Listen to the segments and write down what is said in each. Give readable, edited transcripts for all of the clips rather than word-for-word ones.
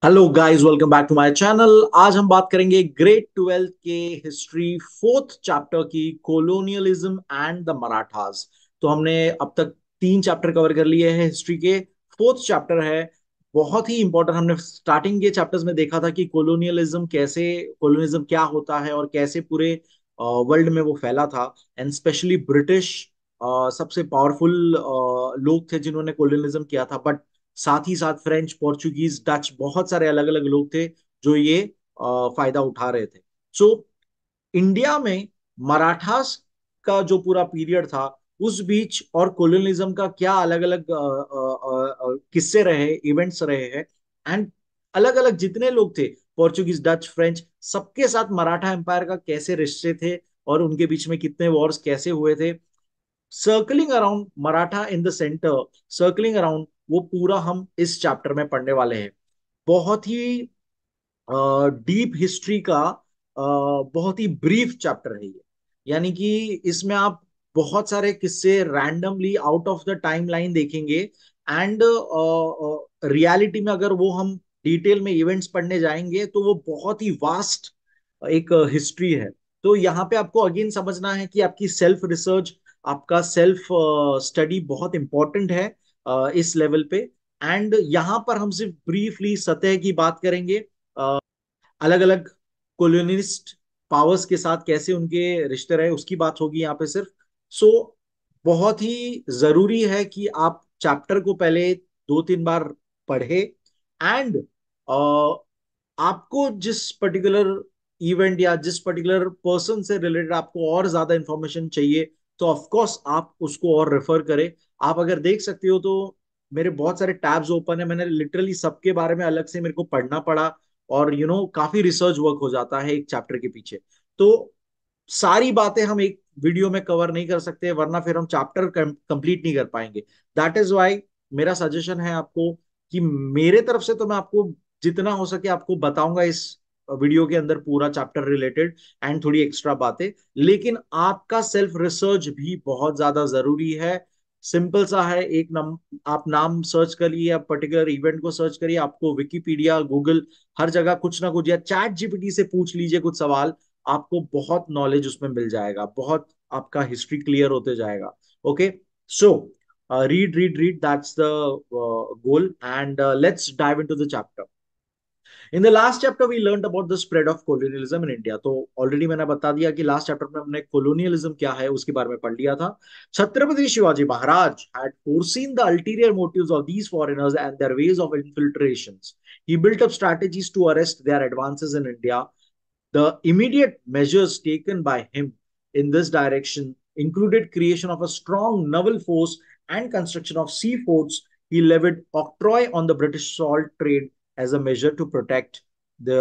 Hello guys, welcome back to my channel. आज हम बात करेंगे ग्रेड 12 के हिस्ट्री फोर्थ चैप्टर की, कोलोनियलिज्म एंड द मराठास। तो हमने अब तक 3 चैप्टर कवर कर लिए हैं हिस्ट्री के। फोर्थ चैप्टर है बहुत ही इंपॉर्टेंट। हमने स्टार्टिंग के चैप्टर्स में देखा था कि कोलोनियलिज्म क्या होता है और कैसे पूरे वर्ल्ड में वो फैला था। एंड स्पेशली ब्रिटिश सबसे पावरफुल लोग थे जिन्होंने कोलोनियलिज्म किया था। बट साथ ही साथ फ्रेंच, पोर्चुगीज, डच, बहुत सारे अलग अलग लोग थे जो ये फायदा उठा रहे थे। सो इंडिया में मराठास का जो पूरा पीरियड था उस बीच और कोलोनिज्म का क्या अलग अलग किस्से रहे, इवेंट्स रहे हैं। एंड अलग अलग जितने लोग थे, पोर्चुगीज, डच, फ्रेंच, सबके साथ मराठा एम्पायर का कैसे रिश्ते थे और उनके बीच में कितने वॉर्स कैसे हुए थे। Circling around Maratha in the centre, circling around वो पूरा हम इस चैप्टर में पढ़ने वाले हैं। बहुत ही डीप हिस्ट्री का बहुत ही ब्रीफ चैप्टर है ये। यानी कि इसमें आप बहुत सारे किस्से randomly out of the time line देखेंगे। एंड रियलिटी में अगर वो हम डिटेल में इवेंट्स पढ़ने जाएंगे तो वो बहुत ही वास्ट एक हिस्ट्री है। तो यहाँ पे आपको अगेन समझना है कि आपकी सेल्फ रिसर्च, आपका सेल्फ स्टडी बहुत इंपॉर्टेंट है इस लेवल पे। एंड यहाँ पर हम सिर्फ ब्रीफली सतह की बात करेंगे, अलग अलग कॉलोनिस्ट पावर्स के साथ कैसे उनके रिश्ते रहे उसकी बात होगी यहाँ पे सिर्फ। सो बहुत ही जरूरी है कि आप चैप्टर को पहले 2-3 बार पढ़े। एंड आपको जिस पर्टिकुलर इवेंट या जिस पर्टिकुलर पर्सन से रिलेटेड आपको और ज्यादा इंफॉर्मेशन चाहिए तो ऑफ कोर्स आप उसको और रेफर करें। आप अगर देख सकते हो तो मेरे बहुत सारे टैब्स ओपन है, मैंने लिटरली सबके बारे में अलग से मेरे को पढ़ना पड़ा। और काफी रिसर्च वर्क हो जाता है एक चैप्टर के पीछे। तो सारी बातें हम एक वीडियो में कवर नहीं कर सकते, वरना फिर हम चैप्टर कंप्लीट नहीं कर पाएंगे। दैट इज वाई मेरा सजेशन है आपको कि मेरे तरफ से तो मैं आपको जितना हो सके आपको बताऊंगा इस वीडियो के अंदर पूरा चैप्टर रिलेटेड एंड थोड़ी एक्स्ट्रा बातें। लेकिन आपका सेल्फ रिसर्च भी बहुत ज्यादा जरूरी है। सिंपल सा है, आप नाम सर्च करिए, आप पर्टिकुलर इवेंट को सर्च करिए, आपको विकिपीडिया, गूगल, हर जगह कुछ ना कुछ, या चैट जीपीटी से पूछ लीजिए कुछ सवाल। आपको बहुत नॉलेज उसमें मिल जाएगा, बहुत आपका हिस्ट्री क्लियर होते जाएगा। Okay, so read that's the goal and let's dive into the chapter. In the last chapter we learn about the spread of colonialism in India. तो ऑलरेडी मैंने बता दिया कि लास्ट चैप्टर में हमने कोलोनियलिज्म क्या है उसके बारे में पढ़ लिया था। छत्रपति शिवाजी महाराज had foreseen the ulterior motives of these foreigners and their ways of infiltrations. He built up strategies to arrest their advances in India. The immediate measures taken by him in this direction included creation of a strong naval force and construction of sea forts. He levied octroi on the British salt trade as a measure to protect the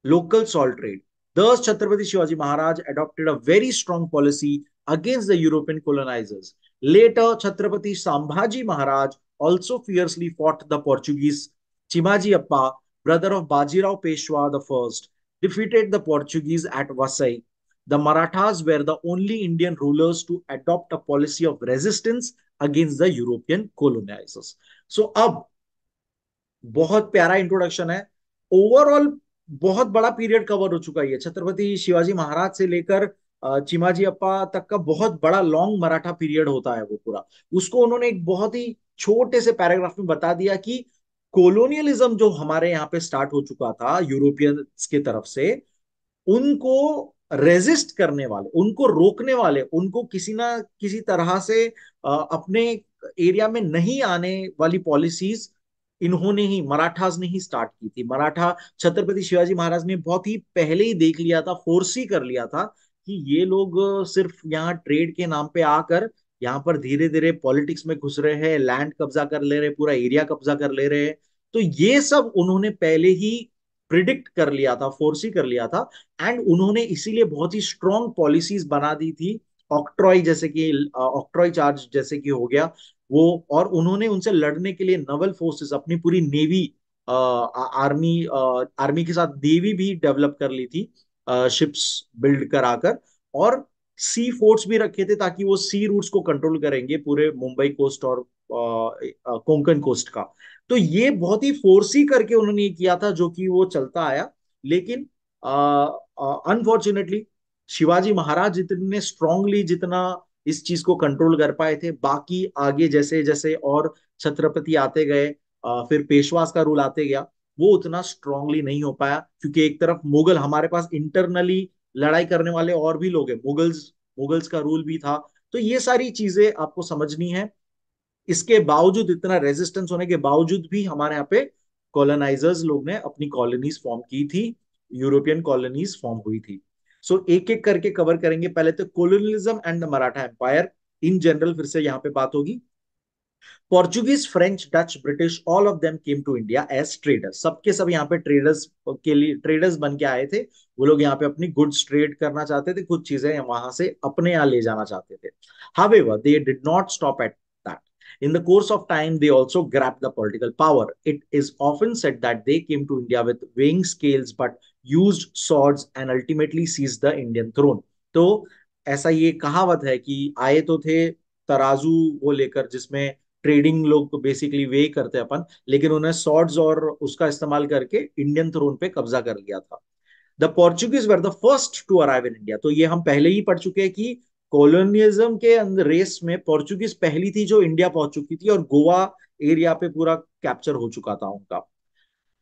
local salt trade. Thus, Chhatrapati Shivaji Maharaj adopted a very strong policy against the European colonizers. Later, Chhatrapati Sambhaji Maharaj also fiercely fought the Portuguese. Chimaji Appa, brother of Bajirao Peshwa I, defeated the Portuguese at Vasai. The Marathas were the only Indian rulers to adopt a policy of resistance against the European colonizers. So, अब बहुत प्यारा introduction है। Overall बहुत बड़ा period cover हो चुका है छत्रपति शिवाजी महाराज से लेकर चिमाजी अप्पा तक का बहुत बड़ा लॉन्ग मराठा पीरियड होता है वो पूरा। उसको उन्होंने एक बहुत ही छोटे से पैराग्राफ में बता दिया कि कोलोनियलिज्म जो हमारे यहाँ पे स्टार्ट हो चुका था यूरोपियंस की तरफ से, उनको रेजिस्ट करने वाले, उनको रोकने वाले, उनको किसी ना किसी तरह से अपने एरिया में नहीं आने वाली पॉलिसीज इन्होंने ही, मराठास ने ही स्टार्ट की थी। मराठा छत्रपति शिवाजी महाराज ने बहुत ही पहले ही देख लिया था, फोर्स ही कर लिया था कि ये लोग सिर्फ यहाँ ट्रेड के नाम पे आकर यहाँ पर धीरे धीरे पॉलिटिक्स में घुस रहे हैं, लैंड कब्जा कर ले रहे हैं, पूरा एरिया कब्जा कर ले रहे हैं। तो ये सब उन्होंने पहले ही प्रिडिक्ट कर लिया था, फोर्स ही कर लिया था। एंड उन्होंने इसीलिए बहुत ही स्ट्रॉन्ग पॉलिसीज बना दी थी। ऑक्ट्रॉय जैसे कि ऑक्ट्रॉय चार्ज जैसे कि हो गया वो। और उन्होंने उनसे लड़ने के लिए नवल फोर्सेस, अपनी पूरी नेवी, आर्मी, आर्मी के साथ नेवी भी डेवलप कर ली थी, शिप्स बिल्ड कराकर। और सी फोर्ट्स भी रखे थे ताकि वो सी रूट्स को कंट्रोल करेंगे पूरे मुंबई कोस्ट और कोंकण कोस्ट का। तो ये बहुत ही फोर्स ही करके उन्होंने ये किया था, जो कि वो चलता आया। लेकिन अनफॉर्चुनेटली शिवाजी महाराज जितने स्ट्रांगली जितना इस चीज को कंट्रोल कर पाए थे, बाकी आगे जैसे जैसे और छत्रपति आते गए, फिर पेशवास का रूल आते गया, वो उतना स्ट्रांगली नहीं हो पाया। क्योंकि एक तरफ मुगल, हमारे पास इंटरनली लड़ाई करने वाले और भी लोग हैं, मुगल्स, मुगल्स का रूल भी था। तो ये सारी चीजें आपको समझनी है। इसके बावजूद, इतना रेजिस्टेंस होने के बावजूद भी हमारे यहाँ पे कॉलोनाइजर्स लोग ने अपनी कॉलोनीज फॉर्म की थी, यूरोपियन कॉलोनीज फॉर्म हुई थी। सो एक एक करके कवर करेंगे। पहले तो colonialism and the Maratha empire in general, फिर से यहाँ पे बात होगी। Portuguese, French, Dutch, British, all of them came to India as traders. सबके सब यहाँ पे ट्रेडर्स के लिए, ट्रेडर्स बन के आए थे। वो लोग यहाँ पे अपनी गुड्स ट्रेड करना चाहते थे, कुछ चीजें वहां से अपने यहाँ ले जाना चाहते थे। However, they did not stop at that. In the course of time, they also grabbed the political power. It is often said that they came to India with weighing scales, but used swords and ultimately seized the Indian throne. तो ऐसा ये कहावत है कि आए तो थे तराजू वो लेकर, जिसमें ट्रेडिंग लोग बेसिकली वे करते अपन, लेकिन उन्हें सॉर्ड्स और उसका इस्तेमाल करके इंडियन थ्रोन पे कब्जा कर लिया था। The Portuguese were the first to arrive in India. तो ये हम पहले ही पढ़ चुके हैं कि कॉलोनियलिज्म के अंदर रेस में पोर्चुगीज पहली थी जो इंडिया पहुंच चुकी थी, और गोवा एरिया पे पूरा कैप्चर हो चुका था उनका।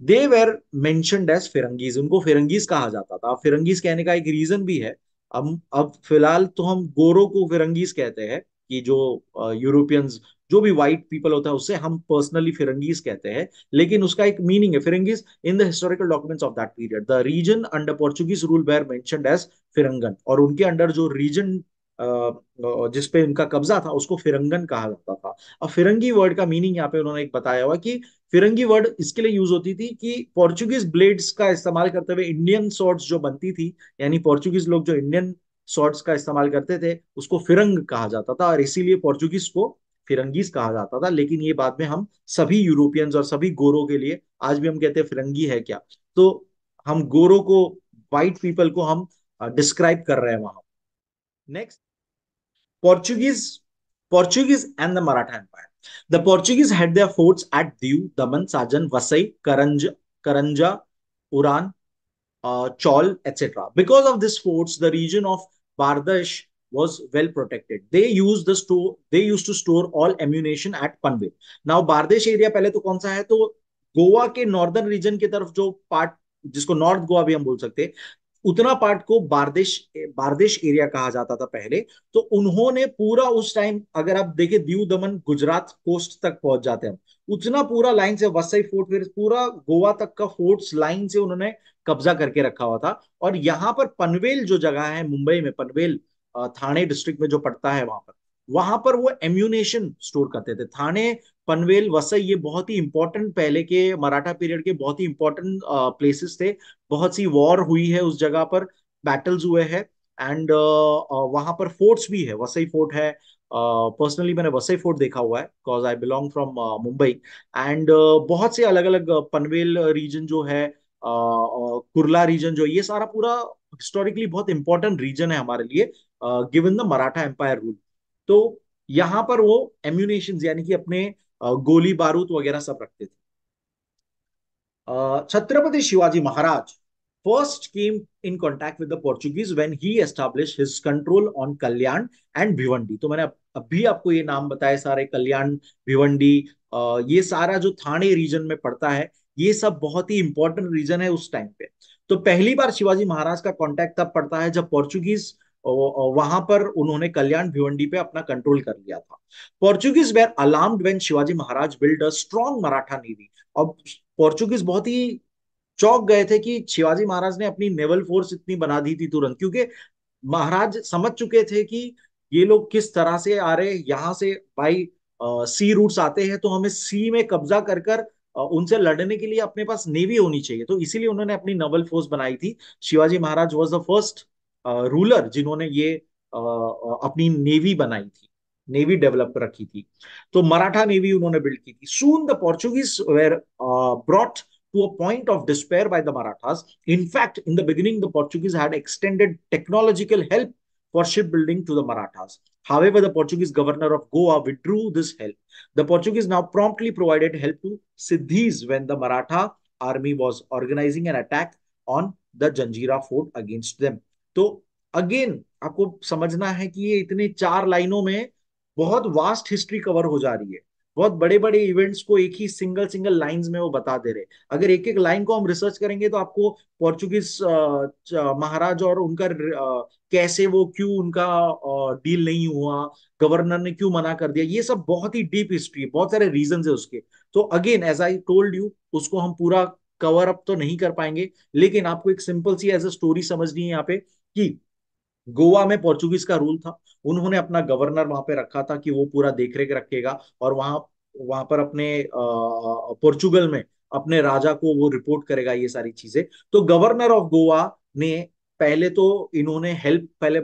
दे वेर मेंशन्ड एज फिरंगीज, उनको फिरंगीज कहा जाता था। फिरंगीज कहने का एक रीजन भी है। अब फिलहाल तो हम गोरों को फिरंगीज कहते हैं, कि जो यूरोपियंस, जो भी व्हाइट पीपल होता है, उससे हम पर्सनली फिरंगीज कहते हैं। लेकिन उसका एक मीनिंग है फिरंगीज। In the historical documents of that period, the region under Portuguese rule were mentioned as फिरंगन, और उनके अंडर जो रीजन जिसपे उनका कब्जा था, उसको फिरंगन कहा जाता था। अब फिरंगी वर्ड का मीनिंग यहाँ पे उन्होंने एक बताया हुआ कि फिरंगी वर्ड इसके लिए यूज होती थी कि पोर्चुगीज ब्लेड्स का इस्तेमाल करते हुए इंडियन सॉर्ड्स जो बनती थी, यानी पोर्चुगीज लोग जो इंडियन सॉर्ड्स का इस्तेमाल करते थे, उसको फिरंग कहा जाता था, और इसीलिए पोर्चुगीज को फिरंगीज कहा जाता था। लेकिन ये बाद में हम सभी यूरोपियंस और सभी गोरों के लिए आज भी हम कहते हैं फिरंगी है क्या। तो हम गोरों को, व्हाइट पीपल को हम डिस्क्राइब कर रहे हैं वहां। Next, Portuguese, Portuguese and the Maratha Empire. The Portuguese had their forts at Diu, Daman, Sajan, Vasai, Karanja, Uran, Chaul, etc. Because of these forts, the region of Bardash was well protected. They used to store all ammunition at Panvel. Now Bardesh area पहले तो कौन सा है, तो गोवा के northern region की तरफ जो पार्ट, जिसको नॉर्थ गोवा भी हम बोल सकते हैं, उतना पार्ट को बारदेश, बारदेश एरिया कहा जाता था पहले। तो उन्होंने पूरा उस टाइम, अगर आप देखें दीव दमन गुजरात कोस्ट तक पहुंच जाते हैं, उतना पूरा लाइन से वसई फोर्ट, फिर पूरा गोवा तक का फोर्ट्स लाइन से उन्होंने कब्जा करके रखा हुआ था। और यहाँ पर पनवेल जो जगह है मुंबई में, पनवेल थाने डिस्ट्रिक्ट में जो पड़ता है, वहां पर वो एम्यूनेशन स्टोर करते थे। थाने, पनवेल, वसई, ये बहुत ही इंपॉर्टेंट, पहले के मराठा पीरियड के बहुत ही इंपॉर्टेंट प्लेसेस थे। बहुत सी वॉर हुई है उस जगह पर, बैटल्स हुए हैं। एंड वहां पर फोर्ट्स भी है, वसई फोर्ट है। पर्सनली मैंने वसई फोर्ट देखा हुआ है, because I belong from Mumbai. And बहुत से अलग अलग, पनवेल रीजन जो है, कुर्ला रीजन जो, ये सारा पूरा हिस्टोरिकली बहुत इंपॉर्टेंट रीजन है हमारे लिए, given the Maratha empire rule. तो यहाँ पर वो एम्यूनेशन यानी कि अपने गोली बारूद वगैरह सब रखते थे। Chhatrapati Shivaji Maharaj first came in contact with the Portuguese when he established his control on Kalyan and Bhiwandi. तो मैंने अभी आपको ये नाम बताए सारे, कल्याण, भिवंडी, ये सारा जो थाने रीजन में पड़ता है, ये सब बहुत ही इंपॉर्टेंट रीजन है उस टाइम पे। तो पहली बार शिवाजी महाराज का कांटेक्ट तब पड़ता है जब पोर्चुगीज वहां पर उन्होंने कल्याण भिवंडी पे अपना कंट्रोल कर लिया था। Portuguese were alarmed when Shivaji Maharaj build a strong Maratha navy. अब पोर्चुगीज बहुत ही चौंक गए थे कि शिवाजी महाराज ने अपनी नेवल फोर्स इतनी बना दी थी तुरंत, क्योंकि महाराज समझ चुके थे कि ये लोग किस तरह से आ रहे, यहाँ से बाई सी रूट्स आते हैं, तो हमें सी में कब्जा कर कर उनसे लड़ने के लिए अपने पास नेवी होनी चाहिए। तो इसीलिए उन्होंने अपनी नवल फोर्स बनाई थी। Shivaji Maharaj was the first ruler जिन्होंने ये अपनी नेवी बनाई थी, नेवी डेवलप रखी थी। तो मराठा नेवी उन्होंने बिल्ड की थी। Soon the Portuguese were brought to a point of despair by the Marathas. In fact, in the beginning, the Portuguese had extended technological help for shipbuilding to the Marathas. However, the Portuguese governor of Goa withdrew this help. The Portuguese now promptly provided help to Siddhis when the Maratha army was organizing an attack on the Janjira fort against them. तो again आपको समझना है कि ये इतने चार लाइनों में बहुत वास्ट हिस्ट्री कवर हो जा रही है। बहुत बड़े बड़े इवेंट्स को एक ही सिंगल सिंगल लाइंस में वो बता दे रहे। अगर एक एक लाइन को हम रिसर्च करेंगे तो आपको पोर्चुगीज महाराज और उनका कैसे वो क्यों उनका डील नहीं हुआ, गवर्नर ने क्यों मना कर दिया, ये सब बहुत ही डीप हिस्ट्री है, बहुत सारे रीजन है उसके। तो again as I told you, उसको हम पूरा कवर अप तो नहीं कर पाएंगे, लेकिन आपको एक सिंपल सी एज अ स्टोरी समझनी है यहाँ पे कि गोवा में पोर्चुगीज का रूल था। उन्होंने अपना गवर्नर वहां पे रखा था कि वो पूरा देखरेख रखेगा, और वहां वहां पर अपने पोर्चुगल में अपने राजा को वो रिपोर्ट करेगा ये सारी चीजें। तो गवर्नर ऑफ गोवा ने पहले तो इन्होंने हेल्प पहले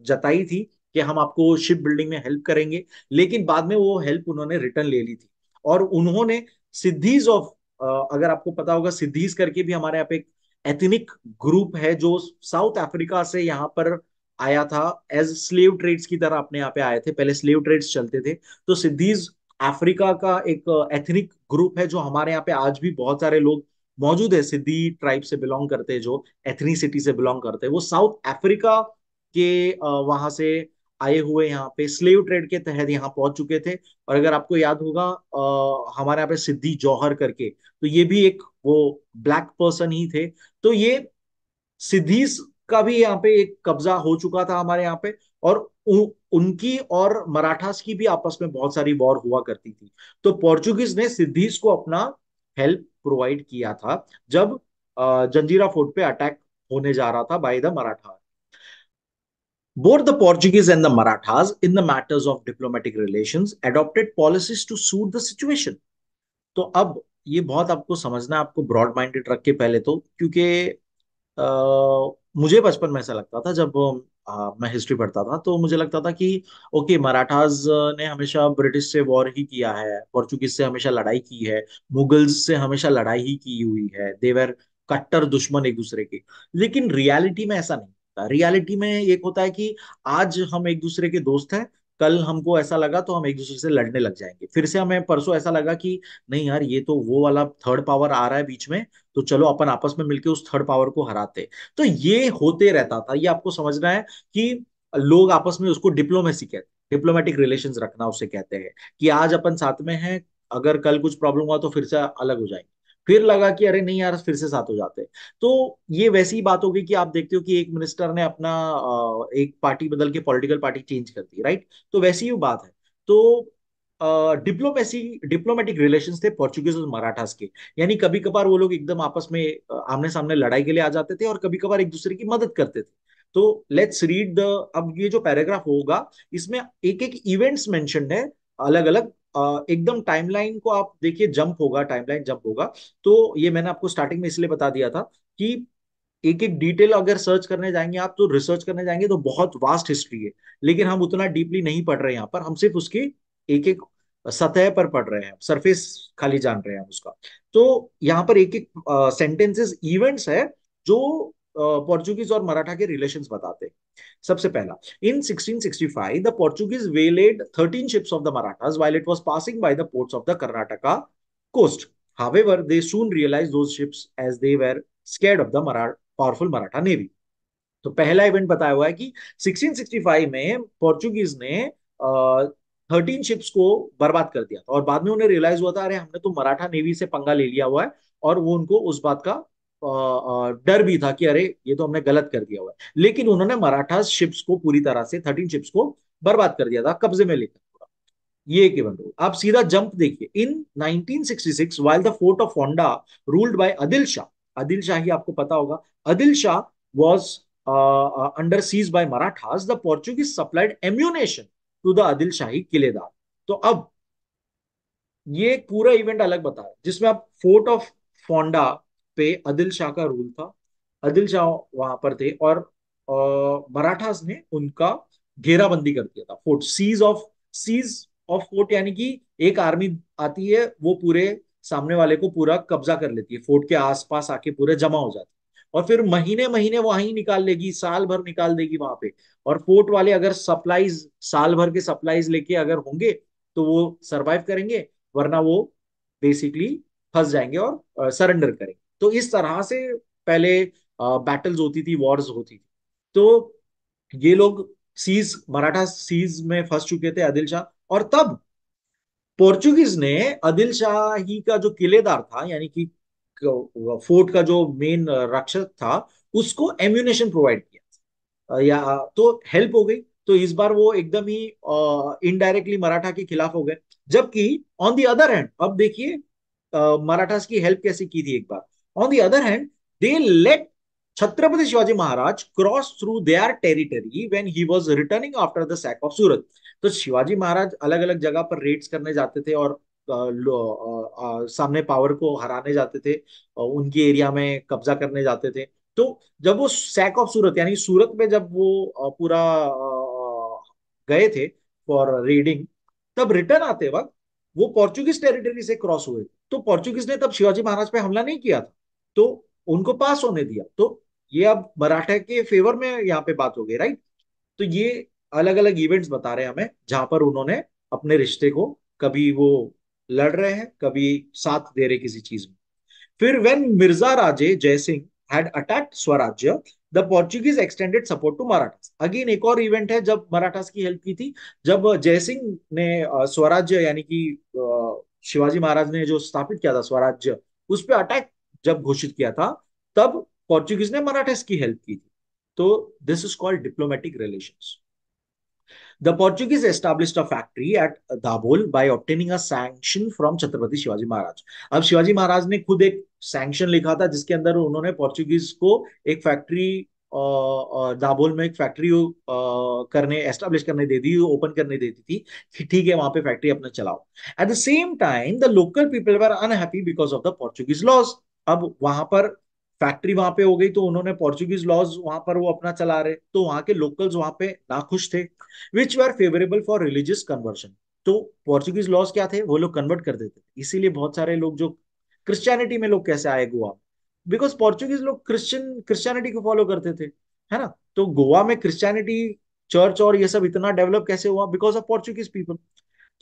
जताई थी कि हम आपको शिप बिल्डिंग में हेल्प करेंगे, लेकिन बाद में वो हेल्प उन्होंने रिटर्न ले ली थी। और उन्होंने सिद्धीज ऑफ, अगर आपको पता होगा सिद्धीज करके भी हमारे यहाँ पे एथनिक ग्रुप है जो साउथ अफ्रीका से यहाँ पर आया था, एज स्लेव ट्रेड्स की तरह अपने यहाँ पे आए थे, पहले स्लेव ट्रेड्स चलते थे। तो सिद्धीज अफ्रीका का एक एथनिक ग्रुप है जो हमारे यहाँ पे आज भी बहुत सारे लोग मौजूद है, सिद्धि ट्राइब से बिलोंग करते हैं, जो एथनिसिटी से बिलोंग करते हैं, वो साउथ अफ्रीका के वहां से आए हुए यहाँ पे स्लेव ट्रेड के तहत यहाँ पहुंच चुके थे। और अगर आपको याद होगा हमारे यहाँ पे सिद्धि जौहर करके, तो ये भी एक वो ब्लैक पर्सन ही थे। तो ये सिद्धीस का भी यहाँ पे एक कब्जा हो चुका था हमारे यहाँ पे। और उनकी और मराठास की भी आपस में बहुत सारी वॉर हुआ करती थी। तो पोर्चुगीज ने सिद्धीस को अपना हेल्प प्रोवाइड किया था जब जंजीरा फोर्ट पे अटैक होने जा रहा था bye the Maratha. Both the Portuguese and the Marathas, in the matters of diplomatic relations, adopted policies to suit the situation. तो अब ये बहुत आपको समझना है, आपको ब्रॉड माइंडेड रख के पहले तो, क्योंकि मुझे बचपन में ऐसा लगता था जब मैं हिस्ट्री पढ़ता था, तो मुझे लगता था कि ओके मराठास ने हमेशा ब्रिटिश से वॉर ही किया है, पोर्चुगीज से हमेशा लड़ाई की है, मुगल्स से हमेशा लड़ाई ही की हुई है, देवर कट्टर दुश्मन एक दूसरे के। लेकिन रियलिटी में ऐसा नहीं होता। रियलिटी में एक होता है कि आज हम एक दूसरे के दोस्त हैं, कल हमको ऐसा लगा तो हम एक दूसरे से लड़ने लग जाएंगे, फिर से हमें परसों ऐसा लगा कि नहीं यार ये तो वो वाला थर्ड पावर आ रहा है बीच में, तो चलो अपन आपस में मिलकर उस थर्ड पावर को हराते। तो ये होते रहता था, ये आपको समझना है कि लोग आपस में उसको डिप्लोमेसी कहते हैं, डिप्लोमेटिक रिलेशंस रखना उसे कहते हैं, कि आज अपन साथ में हैं, अगर कल कुछ प्रॉब्लम हुआ तो फिर से अलग हो जाएंगे, फिर लगा कि अरे नहीं यार फिर से साथ हो जाते हैं। तो ये वैसी बात हो गई कि आप देखते हो कि एक मिनिस्टर ने अपना एक पार्टी बदल के पॉलिटिकल पार्टी चेंज कर दी, राइट। तो वैसी ही बात है। तो डिप्लोमेसी डिप्लोमेटिक रिलेशंस थे पोर्चुगीज और मराठास के। यानी कभी कभार वो लोग एकदम आपस में आमने सामने लड़ाई के लिए आ जाते थे, और कभी कभार एक दूसरे की मदद करते थे। तो लेट्स रीड द, अब ये जो पैराग्राफ होगा इसमें एक एक इवेंट्स मेंशन्ड है, अलग अलग। एकदम टाइमलाइन को आप देखिए, जंप होगा, टाइमलाइन जंप होगा। तो ये मैंने आपको स्टार्टिंग में इसलिए बता दिया था कि एक एक डिटेल अगर सर्च करने जाएंगे आप, तो रिसर्च करने जाएंगे तो बहुत वास्ट हिस्ट्री है। लेकिन हम उतना डीपली नहीं पढ़ रहे हैं यहाँ पर, हम सिर्फ उसकी एक एक सतह पर पढ़ रहे हैं, सरफेस खाली जान रहे हैं उसका। तो यहाँ पर एक एक सेंटेंसेस इवेंट्स है जो पोर्चुगीज और मराठा के रिलेशंस बताते हैं। सबसे पहला, इन 1665 the Portuguese valid 13 ships of the Marathas while it was passing by the ports of the Karnataka coast. However, they soon realized those ships as they were scared of the powerful Maratha navy. तो पहला event बताया हुआ है कि 1665 में Portuguese ने 13 ships को बर्बाद कर दिया था, और बाद में उन्हें रियलाइज हुआ था अरे हमने तो मराठा नेवी से पंगा ले लिया हुआ है। और वो उनको उस बात का डर भी था कि अरे ये तो हमने गलत कर दिया हुआ है। लेकिन उन्होंने मराठा शिप्स को पूरी तरह से 13 शिप्स को बर्बाद कर दिया था, कब्जे में लेकर पूरा। ये एक इवेंट हो। आप सीधा जंप देखिए, इन 1966 while the fort of Fonda ruled by Adil Shah, Adil शाही आपको पता होगा, Adil Shah was under siege by Marathas, the Portuguese supplied ammunition to the Adil शाही किलेदार। तो अब ये एक पूरा इवेंट अलग बताया जिसमें आप फोर्ट ऑफ फोंडा पे आदिल शाह का रूल था, आदिल शाह वहां पर थे, और मराठास ने उनका घेराबंदी कर दिया था। फोर्ट सीज ऑफ फोर्ट, यानी कि एक आर्मी आती है, वो पूरे सामने वाले को पूरा कब्जा कर लेती है, फोर्ट के आसपास आके पूरे जमा हो जाती है। और फिर महीने महीने वहीं निकाल लेगी, साल भर निकाल देगी वहां पे। और फोर्ट वाले अगर सप्लाईज, साल भर के सप्लाईज लेके अगर होंगे तो वो सरवाइव करेंगे, वरना वो बेसिकली फंस जाएंगे और सरेंडर करेंगे। तो इस तरह से पहले बैटल्स होती थी, वॉर्स होती थी। तो ये लोग सीज, मराठा सीज में फंस चुके थे, आदिल शाह। और तब पोर्चुगीज ने आदिल शाही का जो किलेदार था, यानी कि फोर्ट का जो मेन रक्षक था, उसको एम्यूनेशन प्रोवाइड किया, या तो हेल्प हो गई। तो इस बार वो एकदम ही इनडायरेक्टली मराठा के खिलाफ हो गए। जबकि ऑन द अदर हैंड, अब देखिए मराठास की हेल्प कैसे की थी एक बार। On the other hand, they let Chhatrapati Shivaji Maharaj cross through their territory when he was returning after the sack of Surat. तो शिवाजी महाराज अलग अलग जगह पर रेड्स करने जाते थे और सामने पावर को हराने जाते थे, उनकी एरिया में कब्जा करने जाते थे। तो जब वो सैक ऑफ सूरत, यानी सूरत में जब वो पूरा गए थे फॉर रेडिंग, तब रिटर्न आते वक्त वो पोर्चुगीज टेरिटरी से क्रॉस हुए। तो पोर्चुगीज ने तब शिवाजी महाराज पे हमला नहीं किया था, तो उनको पास होने दिया। तो ये अब मराठा के फेवर में यहाँ पे बात हो गई, राइट। तो ये अलग अलग इवेंट्स बता रहे हैं हमें जहां पर उन्होंने अपने रिश्ते को, कभी वो लड़ रहे हैं, कभी साथ दे रहे किसी चीज में। फिर when Mirza Raje Jaisingh had attacked Swarajya, the Portuguese extended support to Marathas. Again एक और इवेंट है जब मराठास की हेल्प की थी। जब जयसिंह ने स्वराज्य, यानी कि शिवाजी महाराज ने जो स्थापित किया था स्वराज्य, उस पर अटैक जब घोषित किया था, तब पोर्चुगीज ने मराठास की हेल्प की थी। तो this is called diplomatic relations. The Portuguese established a factory at Dabhol by obtaining a sanction from Chhatrapati Shivaji Maharaj. अब शिवाजी महाराज ने खुद एक सैंक्शन लिखा था जिसके अंदर उन्होंने पोर्चुगीज को एक फैक्ट्री, दाभोल में एक फैक्ट्री करने, एस्टेब्लिश करने दे दी, ओपन करने देती थी कि ठीक है वहां पे फैक्ट्री अपना चलाओ। At the same time the local people were unhappy because of the Portuguese laws. अब वहां पर फैक्ट्री वहां पे हो गई तो उन्होंने पोर्चुगीज लॉज वहां पर वो अपना चला रहे, तो वहां के लोकल्स वहां पे नाखुश थे, विच वर फेवरेबल फॉर रिलीजियस कन्वर्शन। तो पोर्चुगीज लॉज क्या थे, वो लोग कन्वर्ट कर देते थे। इसीलिए बहुत सारे लोग जो क्रिश्चियनिटी में लोग कैसे आए गोवा, बिकॉज पोर्चुगीज लोग क्रिश्चियनिटी को फॉलो करते थे, है ना। तो गोवा में क्रिश्चियनिटी, चर्च और ये सब इतना डेवलप कैसे हुआ, बिकॉज ऑफ पोर्चुगीज पीपल।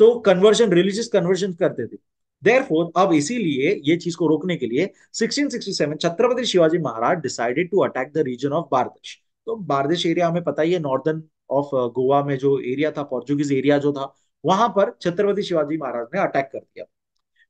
तो कन्वर्शन, रिलीजियस कन्वर्शन करते थे। देयरफॉर अब इसीलिए ये चीज को रोकने के लिए 1667 Chhatrapati Shivaji Maharaj decided to attack the region of Bardez. तो बारदेश एरिया हमें पता ही है, नॉर्दर्न ऑफ गोवा में जो एरिया था, पोर्चुगीज एरिया जो था, वहां पर छत्रपति शिवाजी महाराज ने अटैक कर दिया।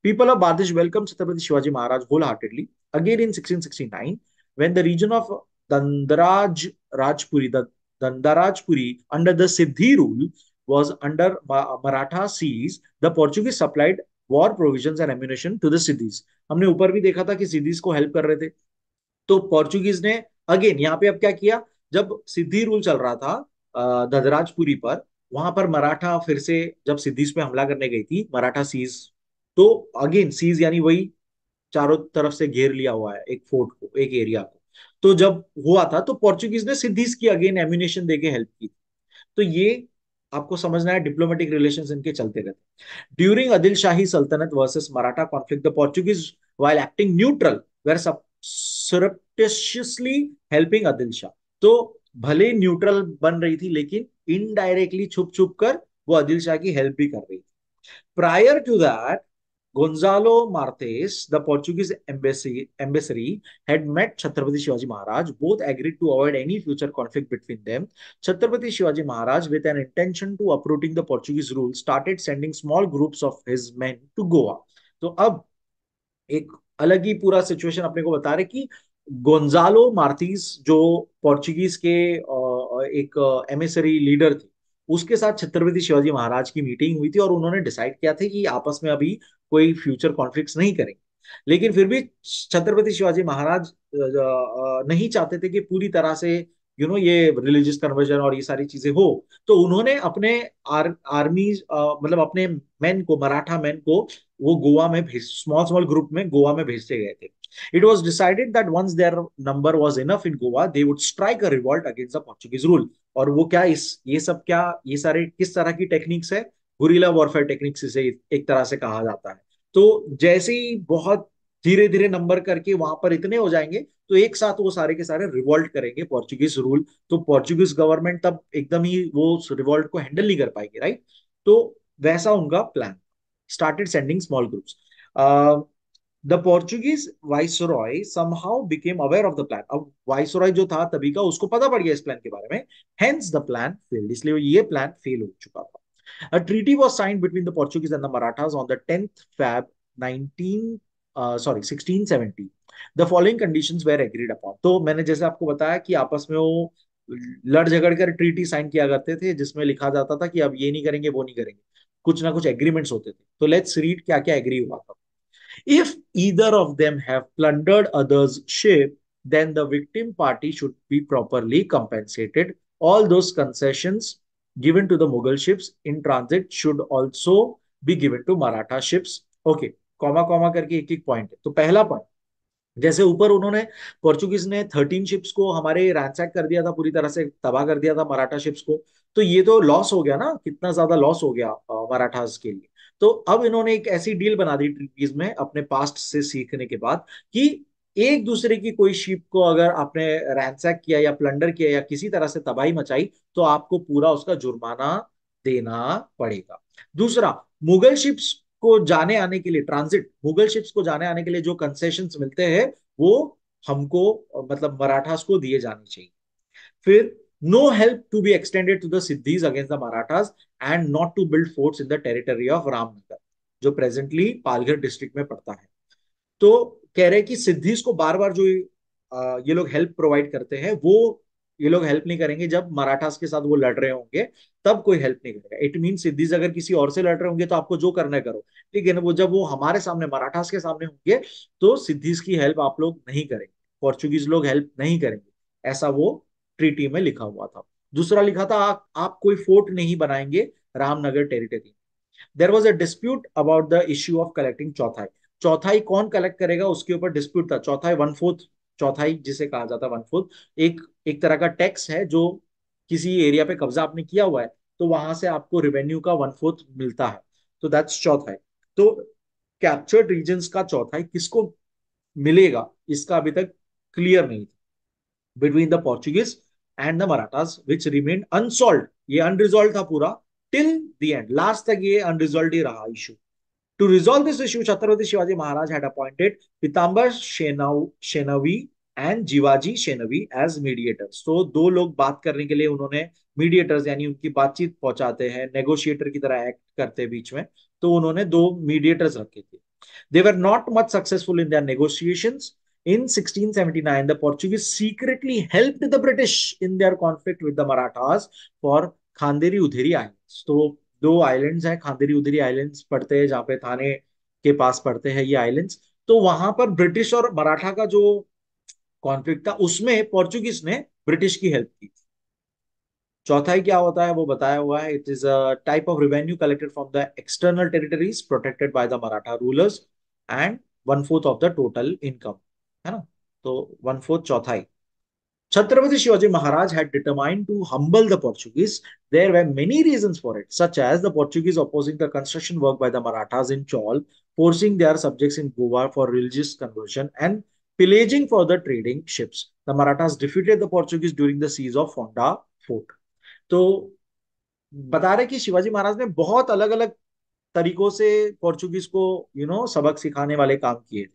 People of Bardez welcome Chhatrapati Shivaji Maharaj wholeheartedly. Again in 1669 when the region of Dandaraj Rajpuri, the Dandarajpuri under the Siddhi rule was under Maratha siege, the Portuguese supplied war provisions and ammunition to the Siddhis। हमने ऊपर भी देखा था कि सिद्धीज को help कर रहे थे। तो पोर्चुगीज ने अगेन यहाँ पे अब क्या किया, जब सिद्धि रूल चल रहा था ददराजपुरी पर, वहां पर मराठा फिर से जब सिद्धीज पे हमला करने गई थी, मराठा सीज। तो अगेन सीज यानी वही चारों तरफ से घेर लिया हुआ है एक फोर्ट को, एक एरिया को। तो जब हुआ था तो पोर्चुगीज ने सिद्धीज की अगेन एम्यूनेशन देके हेल्प की। तो ये आपको समझना है, डिप्लोमेटिक रिलेशंस इनके चलते रहते। During Adil Shahi Sultanate versus Maratha conflict, the Portuguese while acting neutral were surreptitiously helping Adil Shah. तो भले न्यूट्रल बन रही थी, लेकिन इनडायरेक्टली छुप छुप कर वो आदिल शाह की हेल्प भी कर रही थी। Prior to that, Gonzalo Martes, the Portuguese embassy, had met Chhatrapati Shivaji Maharaj. Both agreed to avoid any future conflict between them. Chhatrapati Shivaji Maharaj, with an intention to uprooting the Portuguese rule, started sending small groups of his men to Goa. तो अब एक अलग ही पूरा situation अपने को बता रहे कि गोंजालो मार्तीज जो पोर्चुगीज के एक एमिसरी लीडर थे, उसके साथ छत्रपति शिवाजी महाराज की मीटिंग हुई थी और उन्होंने डिसाइड किया था कि आपस में अभी कोई फ्यूचर कॉन्फ्लिक्ट्स नहीं करेंगे। लेकिन फिर भी छत्रपति शिवाजी महाराज नहीं चाहते थे कि पूरी तरह से ये रिलीजियस कन्वर्जन और ये सारी चीजें हो। तो उन्होंने अपने आर्मी, मतलब अपने मैन को, मराठा मैन को वो गोवा में भेज, स्मॉल स्मॉल ग्रुप में गोवा में भेजते गए थे। It was decided that once their number was enough in Goa, they would strike a revolt against the Portuguese rule. और वो क्या, ये सब क्या, ये सारे किस तरह की टेक्निक्स है, गुरिल्ला वॉरफेयर टेक्निक्स इसे एक तरह से कहा जाता है। तो जैसे ही बहुत धीरे धीरे नंबर करके वहां पर इतने हो जाएंगे तो एक साथ वो सारे के सारे रिवॉल्ट करेंगे पोर्चुगीज रूल। तो पोर्चुगीज गवर्नमेंट तब एकदम ही वो रिवॉल्ट को हैंडल नहीं कर पाएगी, राइट। तो वैसा उनका plan, started sending small groups. The Portuguese viceroy somehow became aware of the plan. अब वाइसरॉय जो था तभी का उसको पता पड़ गया इस प्लान के बारे में, हेंस द प्लान फेल्ड, इसलिए ये प्लान फेल हो चुका था। A treaty was signed between the Portuguese and the Marathas on the 10th Feb 1670. The following conditions were agreed upon. तो मैंने जैसे आपको बताया कि आपस में वो लड़ झगड़ कर ट्रीटी साइन किया करते थे जिसमें लिखा जाता था कि अब ये नहीं करेंगे वो नहीं करेंगे, कुछ ना कुछ एग्रीमेंट्स होते थे। तो लेट्स रीड क्या क्या एग्री हुआ था। If either of them have plundered others' ship, then the victim party should be properly compensated. All those concessions given to the Mughal ships in transit should also be given to Maratha ships. Okay, comma comma करके एक एक point है। तो पहला point, जैसे ऊपर उन्होंने Portuguese ने 13 शिप्स को हमारे रैंसैक कर दिया था, पूरी तरह से तबाह कर दिया था मराठा शिप्स को। तो ये तो लॉस हो गया ना, कितना ज्यादा लॉस हो गया मराठास के लिए। तो अब इन्होंने एक ऐसी डील बना दी ट्रीटीज में अपने पास्ट से सीखने के बाद कि एक दूसरे की कोई शिप को अगर आपने रैंसैक किया या प्लंडर किया या किसी तरह से तबाही मचाई तो आपको पूरा उसका जुर्माना देना पड़ेगा। दूसरा, मुगल शिप्स को जाने आने के लिए, ट्रांजिट मुगल शिप्स को जाने आने के लिए जो कंसेशंस मिलते हैं वो हमको मतलब मराठास को दिए जाने चाहिए। फिर no help to be extended to the Siddis against the Marathas and not to build forts in the territory of Ramnagar, जो प्रेजेंटली पालघर डिस्ट्रिक्ट में पड़ता है। तो कह रहे हैं कि सिद्धीज को बार बार जो ये लोग हेल्प प्रोवाइड करते हैं वो ये लोग हेल्प नहीं करेंगे जब मराठास के साथ वो लड़ रहे होंगे, तब कोई हेल्प नहीं करेगा। इट मीन सिद्धीज अगर किसी और से लड़ रहे होंगे तो आपको जो करना है करो, ठीक है ना। वो जब वो हमारे सामने मराठास के सामने होंगे तो सिद्धीज की हेल्प आप लोग नहीं करेंगे, पोर्चुगीज लोग हेल्प नहीं करेंगे, ऐसा वो ट्रीटी में लिखा हुआ था। दूसरा लिखा था आप कोई फोर्ट नहीं बनाएंगे Ramnagar territory. There was a dispute about the issue of collecting चौथाई। चौथाई कौन कलेक्ट करेगा उसके ऊपर डिस्प्यूट था। चौथाई वन फोर्थ, चौथाई जिसे कहा जाता है वन फोर्थ, एक एक तरह का टैक्स है जो किसी एरिया पे कब्जा आपने किया हुआ है तो वहां से आपको रेवेन्यू का वन फोर्थ मिलता है। तो दैट्स चौथाई। तो कैप्चर्ड रीजन्स का चौथाई किसको मिलेगा इसका अभी तक क्लियर नहीं था between the Portuguese and the Marathas which remain unsolved. ये अनरिजॉल्व था पूरा टिल द एंड, लास्ट तक ये अनरिजॉल्व ही रहा issue. To resolve this issue, Chhatrapati Shivaji Maharaj had appointed Pitambar Shenavi and Jivaji Shenavi as mediators. तो दो लोग बात करने के लिए उन्होंने मीडिएटर्स यानी उनकी बातचीत पहुंचाते हैं, नेगोशिएटर की तरह एक्ट करते हैं बीच में, तो उन्होंने दो मीडिएटर्स रखे थे। They were not much successful in their negotiations. In 1679, the Portuguese secretly helped the British in their conflict with the Marathas for Khanderi Udheri islands. तो दो आइलैंड्स हैं, खांदेरी उधेरी आइलैंड्स पड़ते हैं जहाँ पे थाने के पास पड़ते हैं ये आइलैंड्स। तो वहां पर ब्रिटिश और मराठा का जो कॉन्फ्लिक्ट था उसमें पोर्चुगीज ने ब्रिटिश की हेल्प की। चौथाई क्या होता है वो बताया हुआ है। It is a type of revenue collected from the external territories protected by the Maratha rulers and one fourth of the total income, है ना। तो वन फोर्थ चौथाई। Chhatrapati Shivaji Maharaj had determined to humble the Portuguese. There were many reasons for it, such as the Portuguese opposing the construction work by the Marathas in Chaul, forcing their subjects in Goa for religious conversion, and pillaging for the trading ships. The Marathas defeated the Portuguese during the siege of Fonda Fort. तो बता रहे कि शिवाजी महाराज ने बहुत अलग अलग तरीकों से पोर्चुगीज को सबक सिखाने वाले काम किए।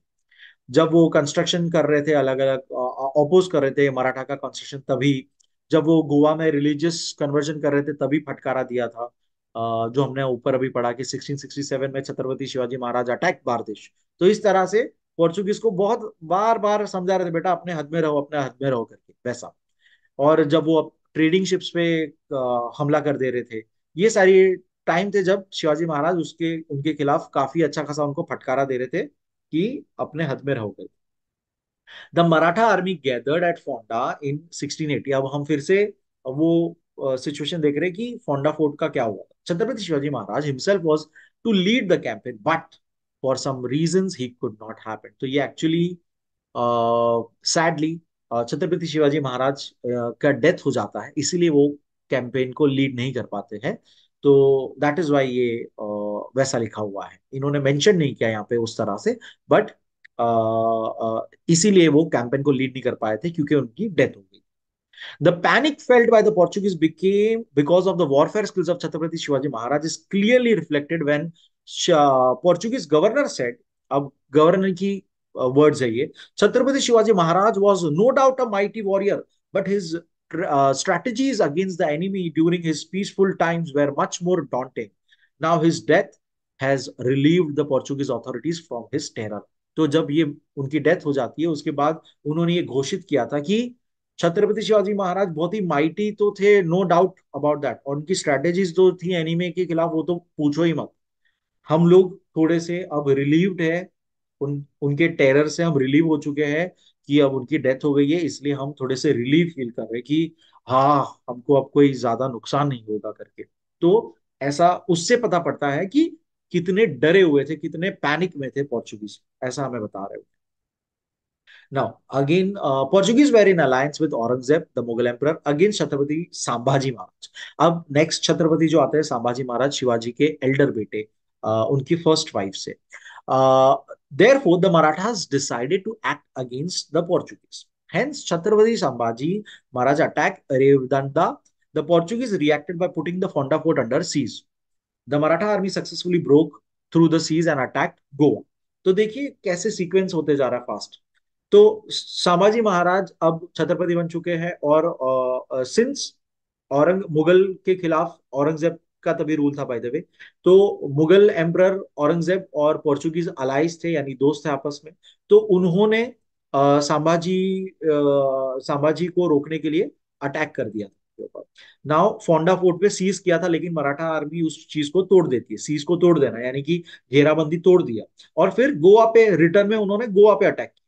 जब वो कंस्ट्रक्शन कर रहे थे अलग अलग ऑपोज कर रहे थे मराठा का कंस्ट्रक्शन तभी, जब वो गोवा में रिलीजियस कन्वर्जन कर रहे थे तभी फटकारा दिया था। जो हमने ऊपर अभी पढ़ा कि 1667 में छत्रपति शिवाजी महाराज अटैक बारदेश। तो इस तरह से पोर्चुगीज को बहुत बार बार समझा रहे थे बेटा अपने हद में रहो, अपने हद में रहो करके वैसा। और जब वो ट्रेडिंग शिप्स पे हमला कर दे रहे थे, ये सारी टाइम थे जब शिवाजी महाराज उसके उनके खिलाफ काफी अच्छा खासा उनको फटकारा दे रहे थे कि अपने हद में रहोगे। The Maratha army gathered at Phonda in 1680। अब हम फिर से वो सिचुएशन देख रहे हैं कि फोंडा फोर्ट का क्या हुआ। Chhatrapati Shivaji Maharaj himself was to lead the campaign but for some reasons he could not happen. तो ये एक्चुअली सैडली छत्रपति शिवाजी महाराज का डेथ हो जाता है, इसीलिए वो कैंपेन को लीड नहीं कर पाते हैं। तो दैट इज वाई ये वैसा लिखा हुआ है, इन्होंने मेंशन नहीं किया यहाँ पे उस तरह से, बट इसीलिए वो कैंपेन को लीड नहीं कर पाए थे क्योंकि उनकी डेथ हो गई। The panic felt by the Portuguese became because of the warfare skills of Chhatrapati Shivaji Maharaj is clearly reflected when Portuguese governor said, अब गवर्नर की वर्ड्स है ये, छत्रपति शिवाजी महाराज was no doubt a mighty warrior, but his strategies against the enemy during his peaceful times were much more daunting. Now his death has relieved the Portuguese authorities from his terror. तो जब ये उनकी death हो जाती है उसके बाद उन्होंने ये घोषित किया था कि छत्रपति शिवाजी महाराज बहुत ही माइटी तो थे, नो डाउट अबाउट दैट, और उनकी स्ट्रेटेजीज जो थी एनीमे के खिलाफ वो तो पूछो ही मत। हम लोग थोड़े से अब रिलीव्ड है, उनके टेरर से हम रिलीव हो चुके हैं कि अब उनकी डेथ हो गई है, इसलिए हम थोड़े से रिलीव फील कर रहे हैं कि हाँ, हमको अब कोई ज्यादा नुकसान नहीं होगा करके। तो ऐसा उससे पता पड़ता है कि कितने डरे हुए थे, कितने पैनिक में थे पोर्चुगीज, ऐसा हमें बता रहे हो। Now, again, Portuguese were in alliance with Aurangzeb, the Mughal emperor, against Chhatrapati Sambhaji Maharaj. अब नेक्स्ट छत्रपति जो आते हैं संभाजी महाराज, शिवाजी के एल्डर बेटे, उनकी फर्स्ट वाइफ से। Therefore, the Marathas decided to act against the Portuguese. Hence, Chhatrapati Sambhaji Maharaj attacked Revdanda. The Portuguese reacted by putting the Fonda fort under siege. The Maratha army successfully broke through the seas and attacked Goa. तो देखिए कैसे sequence होते जा रहा है fast. तो संभाजी महाराज अब छत्रपति बन चुके हैं, और सिंस औरंग मुगल के खिलाफ औरंगजेब का तभी रूल था बाय द वे, तो मुगल एम्परर औरंगजेब और पोर्चुगीज अलाइज थे, यानी दोस्त थे आपस में। तो उन्होंने संभाजी को रोकने के लिए अटैक कर दिया था। नाउ फोंडा फोर्ट पे सीज किया था, लेकिन मराठा आर्मी उस चीज को तोड़ देती है, सीज को तोड़ देना यानी कि घेराबंदी तोड़ दिया, और फिर गोवा पे रिटर्न में उन्होंने गोवा पे अटैक किया।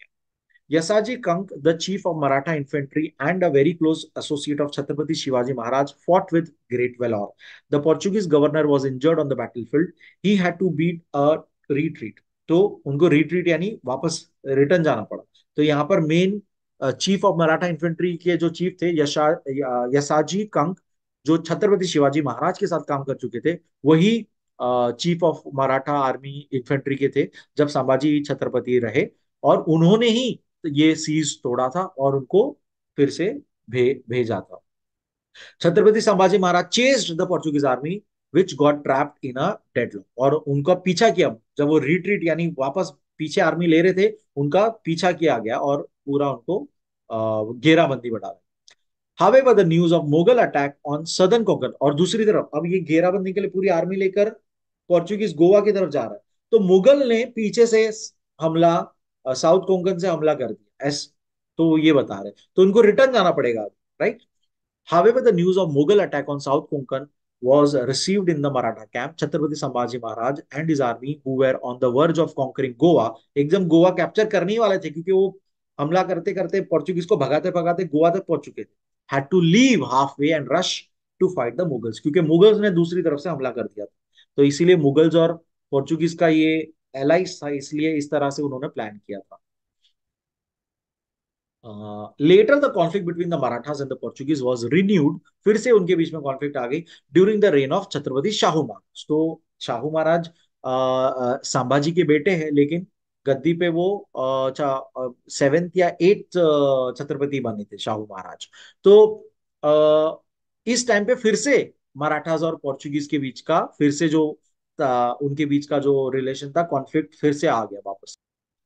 Yasaji Kank, the chief of Maratha infantry and a very close associate of Chhatrapati Shivaji Maharaj, fought with great valor. The Portuguese governor was injured on the battlefield. He had to beat a retreat. तो उनको retreat यानी वापस return जाना पड़ा। तो यहाँ पर main chief of Maratha infantry के जो चीफ थे यसाजी कंक, जो छत्रपति शिवाजी महाराज के साथ काम कर चुके थे, वही chief of Maratha army infantry के थे जब संभाजी छत्रपति रहे, और उन्होंने ही ये सीज तोड़ा था और उनको फिर से भेजा था। Chhatrapati Sambhaji Maharaj chased the Portuguese army which got trapped in a deadlock, और उनका पीछा किया जब वो रिट्रीट यानी वापस पीछे आर्मी ले रहे थे, उनका पीछा किया गया और पूरा उनको घेराबंदी में डाला। However, the news of Mughal attack on southern Konkan, और दूसरी तरफ अब ये घेराबंदी के लिए पूरी आर्मी लेकर पोर्चुगीज गोवा की तरफ जा रहा है, तो मुगल ने पीछे से हमला, साउथ कोंकण से हमला कर दिया एस, तो ये बता रहे, तो उनको रिटर्न जाना पड़ेगा, right. However, the news of Mughal attack on South Konkan was received in the Maratha camp. Chhatrapati Sambhaji Maharaj and his army, who were on the verge of conquering Goa, एकदम Goa capture करने ही वाले थे, क्योंकि वो हमला करते करते Portuguese को भगाते भगाते गोवा तक पहुंच चुके थे। Had to leave halfway and rush to fight the Mughals, क्योंकि मुगल्स ने दूसरी तरफ से हमला कर दिया था। तो इसीलिए मुगल्स और पोर्चुगीज का ये एलाइज था, इसलिए इस तरह से उन्होंने प्लान किया था। Later the conflict between the Marathas and the Portuguese was renewed, फिर से उनके बीच में कॉन्फ्लिक्ट आ गई during the reign of Chhatrapati Shahu Maharaj. तो शाहू महाराज संभाजी के बेटे हैं, लेकिन गद्दी पे वो सेवेंथ या एट्थ छत्रपति बने थे शाहू महाराज। तो इस टाइम पे फिर से मराठास और पोर्चुगीज के बीच का फिर से जो उनके बीच का जो रिलेशन था, कॉन्फ्लिक्ट फिर से आ गया वापस।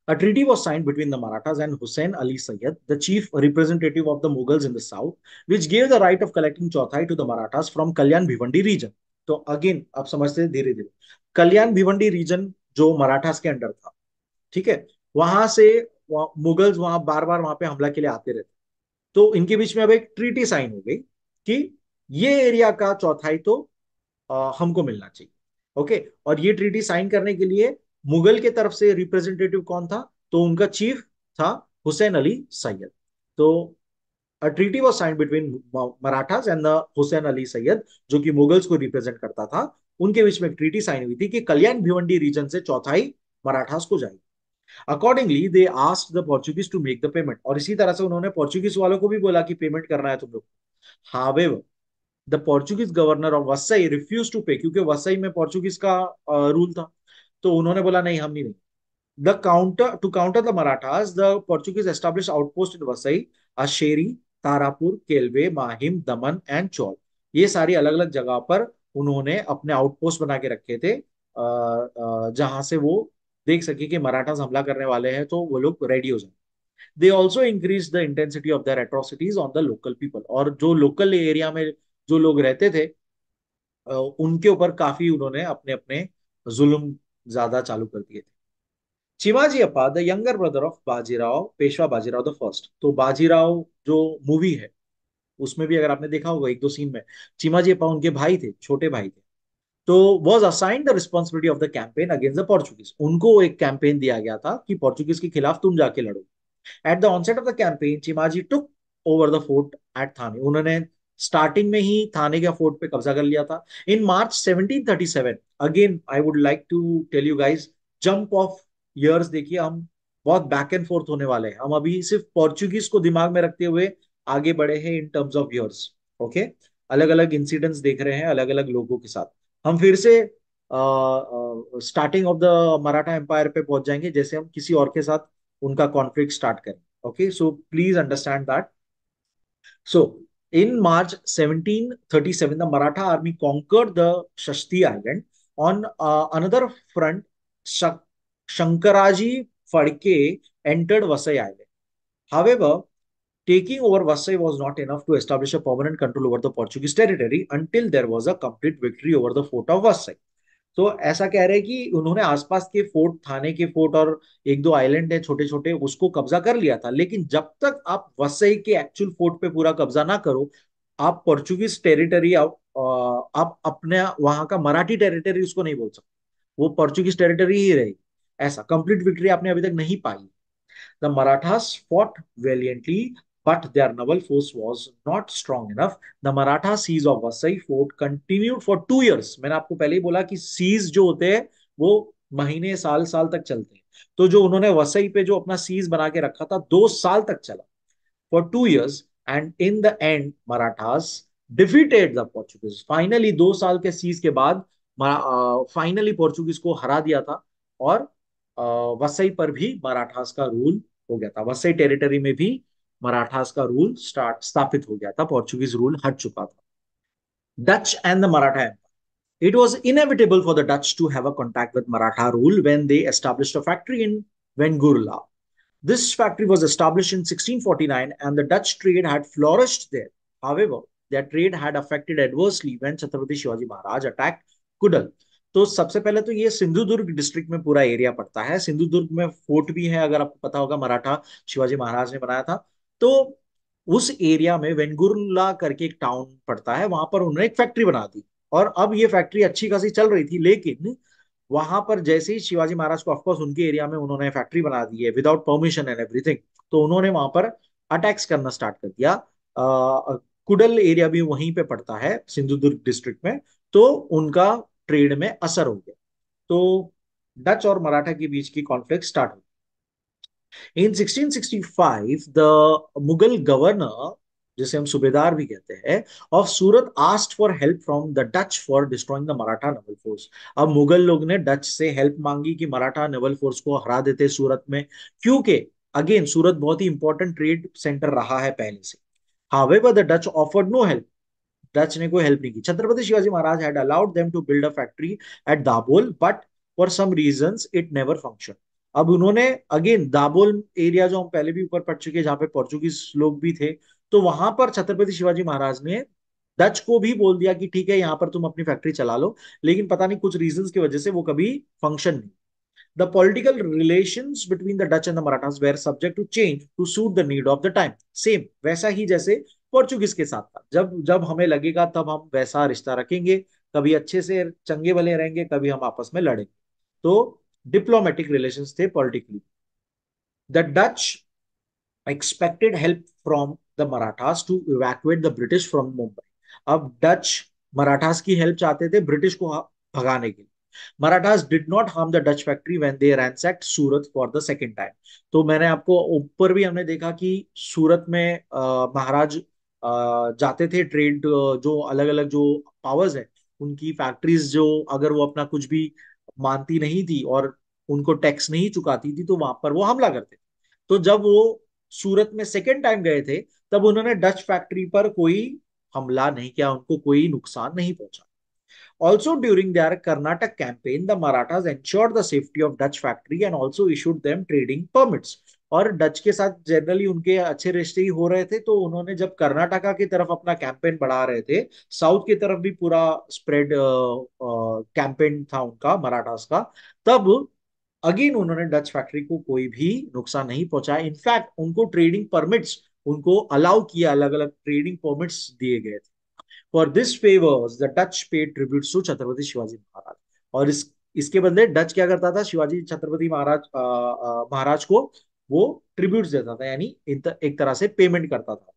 A treaty was signed between the Marathas and Hussain Ali Sayyid, the chief representative of the Mughals in the south, which gave the right of collecting chauthai to the Marathas from Kalyan Bhivandi region. तो again आप समझते हैं धीरे धीरे, कल्याण Bhiwandi reason जो मराठास के under था, ठीक है, वहां से मुगल्स वहां बार बार वहां पे हमला के लिए आते रहते। तो इनके बीच में अब एक ट्रीटी साइन हो गई कि ये एरिया का चौथाई तो हमको मिलना चाहिए। ओके, और ये ट्रीटी साइन करने के लिए मुगल के तरफ से रिप्रेजेंटेटिव कौन था, तो उनका चीफ था हुसैन अली सैयद। तो a treaty was signed between Marathas and the Hussain Ali Syed, जो कि मुगल्स को रिप्रेजेंट करता था। उनके बीच में एक ट्रीटी साइन हुई थी कि कल्याण भिवंडी रीजन से चौथाई मराठास को जाएगी। Accordingly they asked the Portuguese to make the payment, और इसी तरह से उन्होंने पोर्चुगीज वालों को भी बोला कि पेमेंट करना है तुम लोग। However the Portuguese governor of Vasai refuse to pay, क्योंकि वसई में पोर्चुगीज का रूल था, तो उन्होंने बोला नहीं, हम नहीं देंगे। To counter the Marathas, the Portuguese established outposts in Vasai, Asheri, Tarapur, Kelwe, Mahim, Daman and चौल। ये सारी अलग अलग जगह पर उन्होंने अपने आउटपोस्ट बना के रखे थे, जहां से वो देख सके कि मराठास हमला करने वाले हैं तो वो लोग रेडी हो जाए। They also increase the intensity of their atrocities on the local people. और जो लोकल एरिया में जो लोग रहते थे, उनके ऊपर काफी उन्होंने अपने अपने जुल्म ज्यादा चालू कर दिए थे। Shivaji Appa the younger brother of Bajirao, Peshwa Bajirao the first. तो बाजीराव जो मूवी है, उसमें भी अगर आपने देखा होगा एक दो सीन में, चिमाजी अप्पा उनके भाई थे, छोटे भाई थे। तो was assigned the responsibility of the campaign against the Portuguese. उनको एक कैंपेन दिया गया था कि पोर्चुगीज के खिलाफ तुम जाके लड़ो। At the onset of the campaign Chimaji took over the fort at Thane. उन्होंने स्टार्टिंग में ही थाने के फोर्ट पे कब्जा कर लिया था। In March 1737, again I would like to tell you guys, jump of years देखिए, हम बहुत बैक एंड फोर्थ होने वाले हैं। हम अभी सिर्फ पोर्चुगीज को दिमाग में रखते हुए आगे बढ़े हैं in terms of years. Okay, अलग अलग इंसिडेंट्स देख रहे हैं अलग अलग लोगों के साथ। हम फिर से starting of the Maratha empire पे पहुंच जाएंगे, जैसे हम किसी और के साथ उनका कॉन्फ्लिक्ट स्टार्ट करें। Okay, so please understand that. So in March 1737, the Maratha army conquered the Shasti Island. On another front, Shankaraji Phadke entered Vasai Island. However, taking over Vasai was not enough to establish a permanent control over the Portuguese territory until there was a complete victory over the fort of Vasai. तो ऐसा कह रहे हैं कि उन्होंने आसपास के fort, थाने के फोर्ट और एक दो आइलैंड है छोटे छोटे, उसको कब्जा कर लिया था। लेकिन जब तक आप वसई के एक्चुअल फोर्ट पे पूरा कब्जा ना करो, आप पोर्चुगीज टेरिटरी, आप अपने वहां का मराठी टेरिटरी उसको नहीं बोल सकते, वो पोर्चुगीज टेरिटरी ही रहेगी। ऐसा कंप्लीट विक्ट्री आपने अभी तक नहीं पाई। The Marathas fought valiantly, but their naval force was not strong enough. The Maratha siege of Vasai fort continued for 2 years. मैंने आपको पहले ही बोला कि सीज जो होते हैं वो महीने साल साल तक चलते हैं। तो जो उन्होंने वसई पे जो अपना सीज बना के रखा था, 2 साल तक चला, for 2 years, and in the end Marathas defeated the Portuguese. Finally 2 साल के सीज के बाद फाइनली पोर्चुगीज को हरा दिया था। और वसई पर भी मराठास का रूल हो गया था, वसई टेरिटरी में भी मराठास का रूल स्थापित हो गया था, पोर्चुगीज रूल हट चुका था। Dutch and the Maratha empire. It was inevitable for the Dutch to have a contact with Maratha rule when they established a factory in Vengurla. This factory was established in 1649 and the Dutch trade had flourished there. However, their trade had affected adversely when Chhatrapati Shivaji Maharaj attacked Kudal. तो सबसे पहले तो ये Sindhudurg district में पूरा area पड़ता है। सिंधुदुर्ग में फोर्ट भी है, अगर आपको पता होगा, मराठा शिवाजी महाराज ने बनाया था। तो उस एरिया में वेंगुर्ला करके एक टाउन पड़ता है, वहां पर उन्होंने एक फैक्ट्री बना दी। और अब ये फैक्ट्री अच्छी खासी चल रही थी, लेकिन वहां पर जैसे ही शिवाजी महाराज को, ऑफकोर्स उनके एरिया में उन्होंने फैक्ट्री बना दी है विदाउट परमिशन एंड एवरीथिंग, तो उन्होंने वहां पर अटैक्स करना स्टार्ट कर दिया। कुडल एरिया भी वहीं पे पड़ता है सिंधुदुर्ग डिस्ट्रिक्ट में। तो उनका ट्रेड में असर हो गया, तो डच और मराठा के बीच की कॉन्फ्लिक्ट स्टार्ट हो गई। इन 1665 द मुगल गवर्नर, जिसे हम सूबेदार भी कहते हैं, of Surat asked for help from the Dutch for destroying the Maratha naval force. अब मुगल लोग ने डच से हेल्प मांगी कि मराठा नेवल फोर्स को हरा देते सूरत में, क्योंकि अगेन सूरत बहुत ही इंपॉर्टेंट ट्रेड सेंटर रहा है पहले से। However the Dutch offered no help. Dutch ने कोई हेल्प नहीं की। Chhatrapati Shivaji Maharaj had allowed them to build a factory at Dabhol, but for some reasons it never function. अब उन्होंने अगेन दाबोल एरिया, जो हम पहले भी ऊपर पढ़ चुके हैं, जहां पे पोर्चुगीज लोग भी थे, तो वहां पर छत्रपति शिवाजी महाराज ने डच को भी बोल दिया कि ठीक है यहाँ पर तुम अपनी फैक्ट्री चला लो, लेकिन पता नहीं कुछ रीजंस की वजह से वो कभी फंक्शन नहीं। The political relations between the Dutch and the Marathas were subject to change to suit the need of the time. Same वैसा ही जैसे पोर्चुगीज के साथ था, जब जब हमें लगेगा तब हम वैसा रिश्ता रखेंगे, कभी अच्छे से चंगे भले रहेंगे, कभी हम आपस में लड़ेंगे। तो डिप्लोमेटिक रिलेशंस थे politically. The Dutch expected help from the Marathas to evacuate the British from Mumbai. अब डच मराठास की हेल्प चाहते थे ब्रिटिश को भगाने के लिए। Marathas did not harm the Dutch factory when they ransacked Surat for the second time. तो मैंने आपको ऊपर भी हमने देखा कि सूरत में महाराज जाते थे ट्रेड, जो अलग अलग जो पावर्स है उनकी फैक्ट्रीज, जो अगर वो अपना कुछ भी मानती नहीं थी और उनको टैक्स नहीं चुकाती थी, तो वहां पर वो हमला करते थे। तो जब वो सूरत में सेकेंड टाइम गए थे, तब उन्होंने डच फैक्ट्री पर कोई हमला नहीं किया, उनको कोई नुकसान नहीं पहुंचा। Also, during their Karnataka campaign, the Marathas ensured the safety of Dutch factory and also issued them trading permits. और डच के साथ जनरली उनके अच्छे रिश्ते ही हो रहे थे, तो उन्होंने जब कर्नाटका की तरफ अपना कैंपेन बढ़ा रहे थे, साउथ की तरफ भी पूरा स्प्रेड कैंपेन था उनका मराठास का, तब अगेन उन्होंने डच फैक्ट्री को कोई भी नुकसान नहीं पहुंचाया। इनफैक्ट उनको ट्रेडिंग परमिट्स, उनको अलाउ किया, अलग अलग ट्रेडिंग परमिट्स दिए गए थे। For this favours the Dutch paid tribute to Chhatrapati Shivaji Maharaj. और इसके बदले डच क्या करता था, शिवाजी छत्रपति महाराज को वो ट्रिब्यूट देता था, यानी एक तरह से पेमेंट करता था।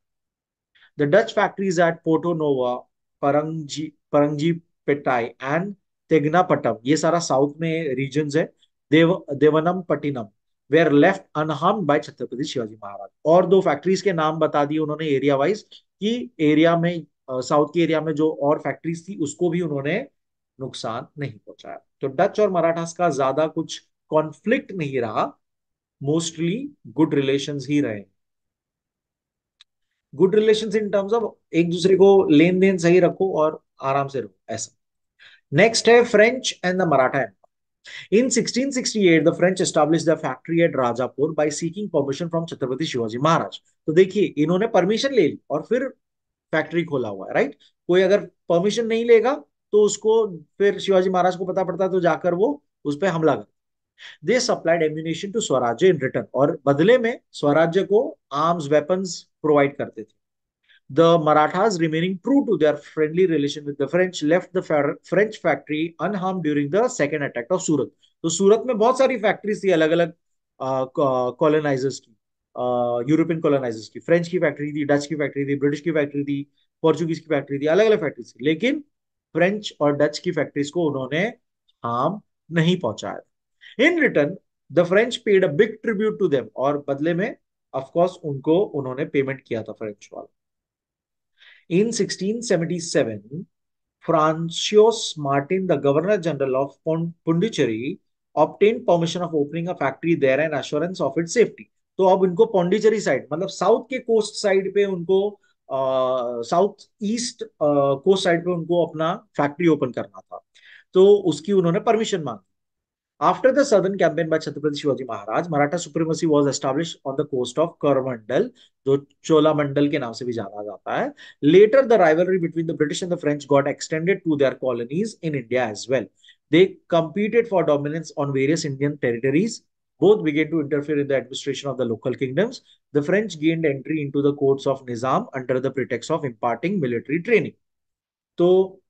The Dutch factories at Porto Novo, Parangi Pettai and Tegnapatam, ये सारा साउथ में रीजन है, Devanam Pattinam, were left unharmed by Chhatrapati Shivaji Maharaj. और दो फैक्ट्रीज के नाम बता दिए उन्होंने एरिया वाइज, कि एरिया में साउथ के एरिया में जो और फैक्ट्रीज थी उसको भी उन्होंने नुकसान नहीं पहुंचाया। तो डच और मराठास का ज्यादा कुछ कॉन्फ्लिक्ट नहीं रहा, मोस्टली गुड रिलेशंस ही रहे। Good relations in terms of एक दूसरे को लेन देन सही रखो और आराम से रहो, ऐसा। नेक्स्ट है French and the Maratha empire. In 1668, the French established their factory at Rajapur by seeking permission from Chhatrapati Shivaji Maharaj. तो देखिए, इन्होंने परमिशन ले ली और फिर फैक्ट्री खोला हुआ है, राइट। कोई अगर परमिशन नहीं लेगा तो उसको फिर शिवाजी महाराज को पता पड़ता है, तो जाकर वो उस पर हमला कर। दे सप्लाइड एम्यूनेशन टू स्वराज्य इन रिटर्न, और बदले में स्वराज्य को आर्म्स वेपन्स प्रोवाइड करते थे। The Marathas, remaining true to their friendly relation with the French, left the French factory unharmed during the second attack of Surat. तो सूरत में बहुत सारी फैक्ट्रीज थी अलग अलग कॉलोनाइजर्स की, यूरोपियन कॉलोनाइजर्स की। फ्रेंच की फैक्ट्री थी, डच की फैक्ट्री थी, ब्रिटिश की फैक्ट्री थी, पोर्चुगीज की फैक्ट्री थी, अलग अलग फैक्ट्रीज थी, लेकिन फ्रेंच और डच की फैक्ट्रीज को उन्होंने हार्म नहीं पहुंचाया। In return the French paid a big tribute to them, और बदले में ऑफ कोर्स उनको उन्होंने पेमेंट किया था फ्रेंच वाला। In 1677, Francois Martin, the Governor General of Pondicherry, obtained permission of opening a factory there and assurance of its safety. तो अब उनको पौंडीचेरी साइड, मतलब साउथ के कोस्ट साइड पे उनको, साउथ ईस्ट कोस्ट साइड पे उनको अपना फैक्ट्री ओपन करना था, तो उसकी उन्होंने परमिशन मांगी। After the southern campaign by Chhatrapati Shivaji Maharaj, Maratha supremacy was established on the coast of Coromandel, जो चोलामंडल के नाम से भी जाना जाता है। Later, the rivalry between the British and the French got extended to their colonies in India as well. They competed for dominance on various Indian territories. Both began to interfere in the administration of the local kingdoms. The French gained entry into the courts of Nizam under the pretext of imparting military training. तो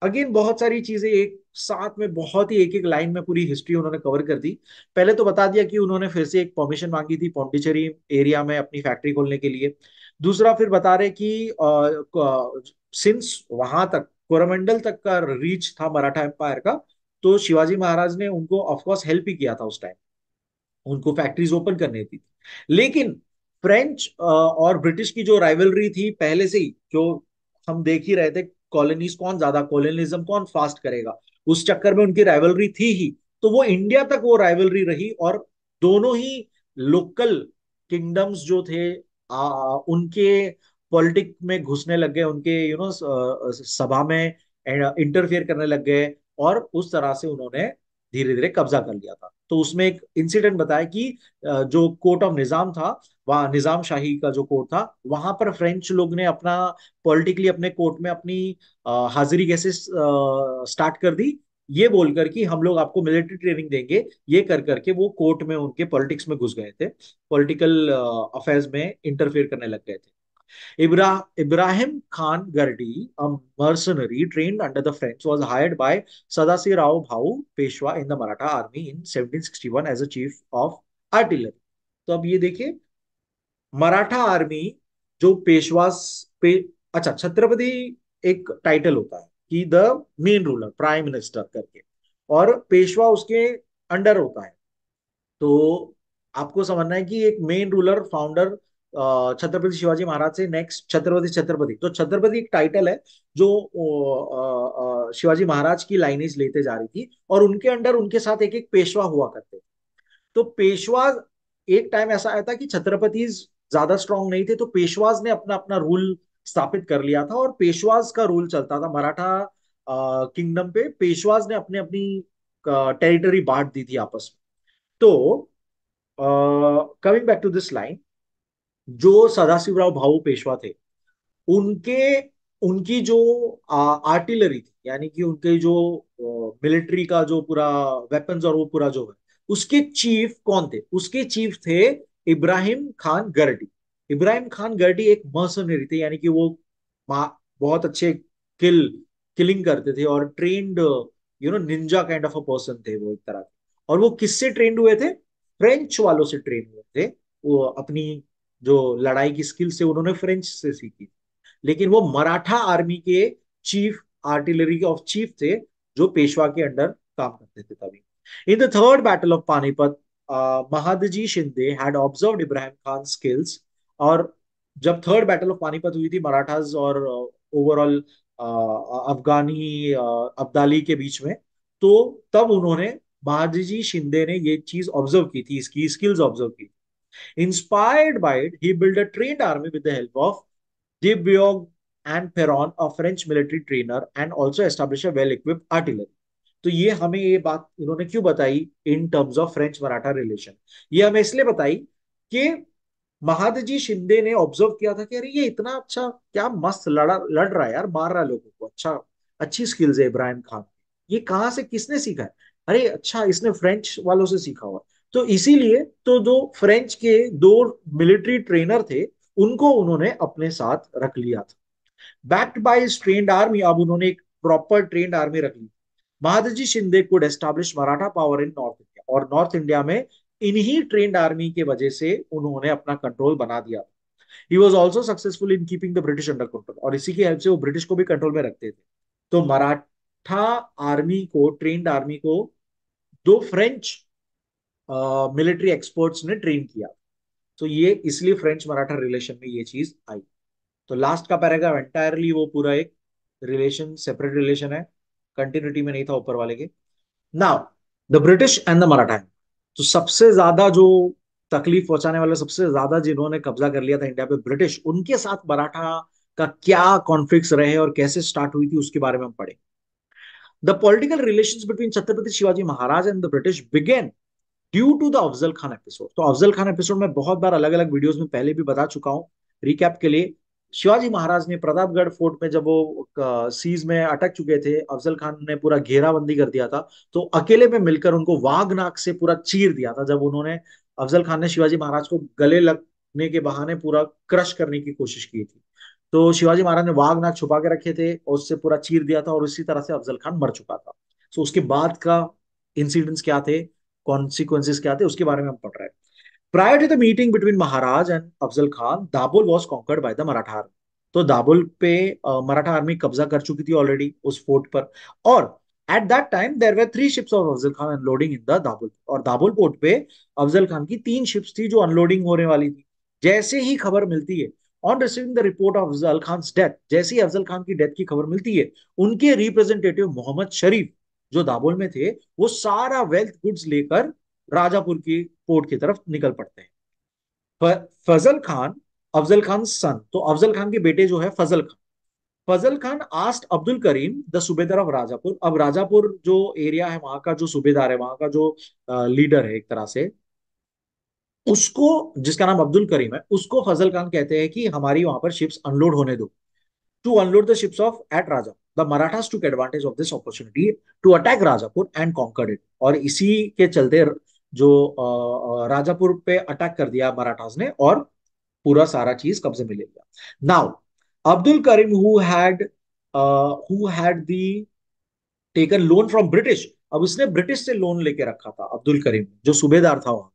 again बहुत सारी चीजें एक साथ में, बहुत ही एक एक लाइन में पूरी हिस्ट्री उन्होंने कवर कर दी। पहले तो बता दिया कि उन्होंने फिर से एक परमिशन मांगी थी पौंडीचेरी एरिया में अपनी फैक्ट्री खोलने के लिए। दूसरा फिर बता रहे कि सिंस वहां तक कोरोमंडल तक का रीच था मराठा एम्पायर का, तो शिवाजी महाराज ने उनको ऑफकोर्स हेल्प ही किया था उस टाइम, उनको फैक्ट्रीज ओपन करनी थी। लेकिन फ्रेंच और ब्रिटिश की जो राइवलरी थी पहले से ही, जो हम देख ही रहे थे, कॉलोनीज कौन ज्यादा, कॉलोनिज्म कौन फास्ट करेगा, उस चक्कर में उनकी राइवलरी थी ही। तो वो इंडिया तक वो राइवलरी रही, और दोनों ही लोकल किंगडम्स जो थे उनके पॉलिटिक में घुसने लग गए, उनके सभा में इंटरफियर करने लग गए, और उस तरह से उन्होंने धीरे धीरे कब्जा कर लिया था। तो उसमें एक इंसिडेंट बताया कि जो कोर्ट ऑफ निजाम था, वहां निजाम शाही का जो कोर्ट था, वहां पर फ्रेंच लोग ने अपना पॉलिटिकली अपने कोर्ट में अपनी हाजिरी कैसे स्टार्ट कर दी, ये बोलकर कि हम लोग आपको मिलिट्री ट्रेनिंग देंगे। ये कर करके वो कोर्ट में उनके पॉलिटिक्स में घुस गए थे, पॉलिटिकल अफेयर्स में इंटरफेयर करने लग गए थे। Ibrahim Khan Gardi, a mercenary trained under the French, was hired by Sadasirao Bhau Peshwa in the Maratha army in 1761 as a chief of artillery. तो अब ये देखिए, मराठा आर्मी जो पेशवा पे, अच्छा, छत्रपति एक टाइटल होता है कि the main ruler prime minister करके, और पेशवा उसके अंडर होता है। तो आपको समझना है कि एक main ruler founder Chhatrapati Shivaji Maharaj से नेक्स्ट छत्रपति, छत्रपति तो छत्रपति एक टाइटल है जो शिवाजी महाराज की लाइनेज लेते जा रही थी, और उनके अंडर उनके साथ एक एक पेशवा हुआ करते थे। तो पेशवा, एक टाइम ऐसा आया था कि छत्रपति ज्यादा स्ट्रांग नहीं थे, तो पेशवाज ने अपना अपना रूल स्थापित कर लिया था, और पेशवाज का रूल चलता था मराठा किंगडम पे। पेशवाज ने अपने अपनी टेरिटरी बांट दी थी आपस में। तो coming back to this line, जो सदाशिवराव भाऊ पेशवा थे, उनके उनकी जो आर्टिलरी थी, यानी कि उनके जो मिलिट्री का जो पूरा वेपन्स और वो पूरा जो है, उसके चीफ कौन थे? उसके चीफ थे इब्राहिम खान गर्डी। इब्राहिम खान गर्डी एक मर्सनरी थे, यानी कि वो बहुत अच्छे किलिंग करते थे, और trained ninja kind of a person थे वो, एक तरह के। और वो किससे ट्रेंड हुए थे? फ्रेंच वालों से ट्रेन हुए थे। वो अपनी जो लड़ाई की स्किल्स थे उन्होंने फ्रेंच से सीखी। लेकिन वो मराठा आर्मी के चीफ, आर्टिलरी ऑफ चीफ थे, जो पेशवा के अंडर काम करते थे तभी। In the third battle of Panipat, Mahadji Shinde had observed Ibrahim Khan skills. और जब थर्ड बैटल ऑफ पानीपत हुई थी मराठास और ओवरऑल अफगानी अब्दाली के बीच में, तो तब उन्होंने, महादजी शिंदे ने ये चीज ऑब्जर्व की थी, इसकी स्किल्स ऑब्जर्व की। Inspired by it, he build a trained army with the help of De Beog and Perron, a French military trainer, and also establish a well-equipped artillery. तो ये हमें ये बात इन्होंने क्यों बताई in terms of French Maratha relation? ये हमें इसलिए बताई कि महादजी शिंदे ने ऑब्जर्व किया था कि अरे ये इतना अच्छा, क्या मस्त लड़ रहा है यार, मार रहा है लोगों को, अच्छा, अच्छी स्किल्स है इब्राहिम खान। ये कहाँ से, किसने सीखा है? अरे अच्छा, इसने फ्रेंच वालों से सीखा हुआ। तो इसीलिए तो दो फ्रेंच के दो मिलिट्री ट्रेनर थे, उनको उन्होंने अपने साथ रख लिया था। बैक्ड बाय ट्रेन्ड आर्मी, अब उन्होंने एक प्रॉपर ट्रेन्ड आर्मी रख ली। Mahadji Shinde could establish Maratha power in north India, और नॉर्थ इंडिया में इन्हीं ट्रेन्ड आर्मी के वजह से उन्होंने अपना कंट्रोल बना दिया। He was also successful in keeping the British under control, और इसी की हेल्प से वो ब्रिटिश को भी कंट्रोल में रखते थे। तो मराठा आर्मी को, ट्रेन्ड आर्मी को, दो फ्रेंच मिलिट्री एक्सपर्ट्स ने ट्रेन किया। तो ये इसलिए फ्रेंच मराठा रिलेशन में ये चीज आई। तो लास्ट का पैराग्राफ एंटायरली वो पूरा एक रिलेशन, सेपरेट रिलेशन है, कंटिन्यूटी में नहीं था ऊपर वाले के। Now the British and the Maratha, तो सबसे ज्यादा जो तकलीफ पहुंचाने वाले, सबसे ज्यादा जिन्होंने कब्जा कर लिया था इंडिया पे, ब्रिटिश, उनके साथ मराठा का क्या कॉन्फ्लिक्ट्स रहे और कैसे स्टार्ट हुई थी, उसके बारे में हम पढ़े। The political relations between Chhatrapati Shivaji Maharaj and the British began due to the Afzal Khan episode. तो अफजल खान एपिसोड में बहुत बार अलग अलग वीडियोस में पहले भी बता चुका हूं, रिकैप के लिए। शिवाजी महाराज ने प्रतापगढ़ फोर्ट में, जब वो सीज में अटक चुके थे, अफजल खान ने पूरा घेराबंदी कर दिया था, तो अकेले में मिलकर उनको वाघनाक से पूरा चीर दिया था। जब उन्होंने, अफजल खान ने शिवाजी महाराज को गले लगने के बहाने पूरा क्रश करने की कोशिश की थी, तो शिवाजी महाराज ने वाघनाक छुपा के रखे थे और उससे पूरा चीर दिया था, और इसी तरह से अफजल खान मर चुका था। तो उसके बाद का इंसिडेंट्स क्या थे, कॉन्सिक्वेंसेस क्या थे, उसके बारे में हम पढ़ रहे हैं। Prior to the meeting between Maharaj and Afzal Khan, Dabhol was conquered by the Maratha army. तो दाबोल पे मराठा आर्मी कब्जा कर चुकी थी ऑलरेडी उस फोर्ट पर। और at that time there were 3 ships of Afzal Khan unloading in the Dabhol, और दाबोल पोर्ट पे अफजल खान की 3 शिप्स थी जो अनलोडिंग होने वाली थी। जैसे ही खबर मिलती है, on receiving the report of Afzal Khan death, जैसे ही अफजल खान की डेथ की खबर मिलती है, उनके रिप्रेजेंटेटिव मोहम्मद शरीफ जो दाबोल में थे, वो सारा वेल्थ गुड्स लेकर राजापुर की पोर्ट की तरफ निकल पड़ते हैं। फजल खान, अफजल खान सन, तो अफजल खान के बेटे जो है Fazal Khan, Fazal Khan ousted Abdul Karim the subedar of Rajapur. अब राजापुर जो एरिया है, वहां का जो सूबेदार है, वहां का जो लीडर है एक तरह से, उसको, जिसका नाम अब्दुल करीम है, उसको फजल खान कहते हैं कि हमारी वहां पर शिप्स अनलोड होने दो, to unload the ships off at Raja. The Marathas took advantage of this opportunity to attack Rajapur and conquered it, और इसी के चलते जो राजापुर पे अटैक कर दिया मराठास ने, और पूरा सारा चीज कब्जे में ले लिया। Now Abdul Karim who had the taken loan from British, अब उसने ब्रिटिश से लोन लेके रखा था, अब्दुल करीम जो सूबेदार था वहां,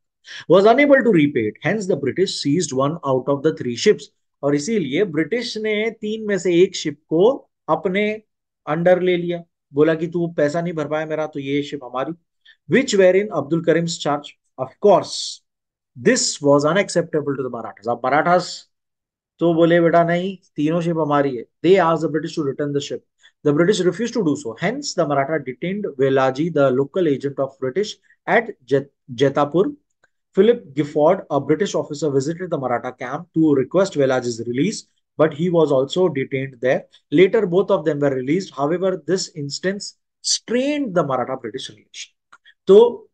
was unable to repay it. Hence the British seized one out of the 3 ships. और इसीलिए ब्रिटिश ने 3 में से एक शिप को अपने अंडर ले लिया, बोला कि तू पैसा नहीं भर पाया मेरा, तो ये शिप हमारी। Which were in Abdul Karim's charge, of course this was unacceptable to the Marathas. अब मराठास तो बोले बेटा नहीं, तीनों शिप हमारी है। They asked the British to return the ship, The British refused to do so. Hence, the Maratha detained Velaji, the local agent of British, at Jetapur. Philip Gifford, a British officer, visited the Maratha camp to request Velaji's release, but he was also detained there. Later, both of them were released. However, this instance strained the Maratha-British relation. तो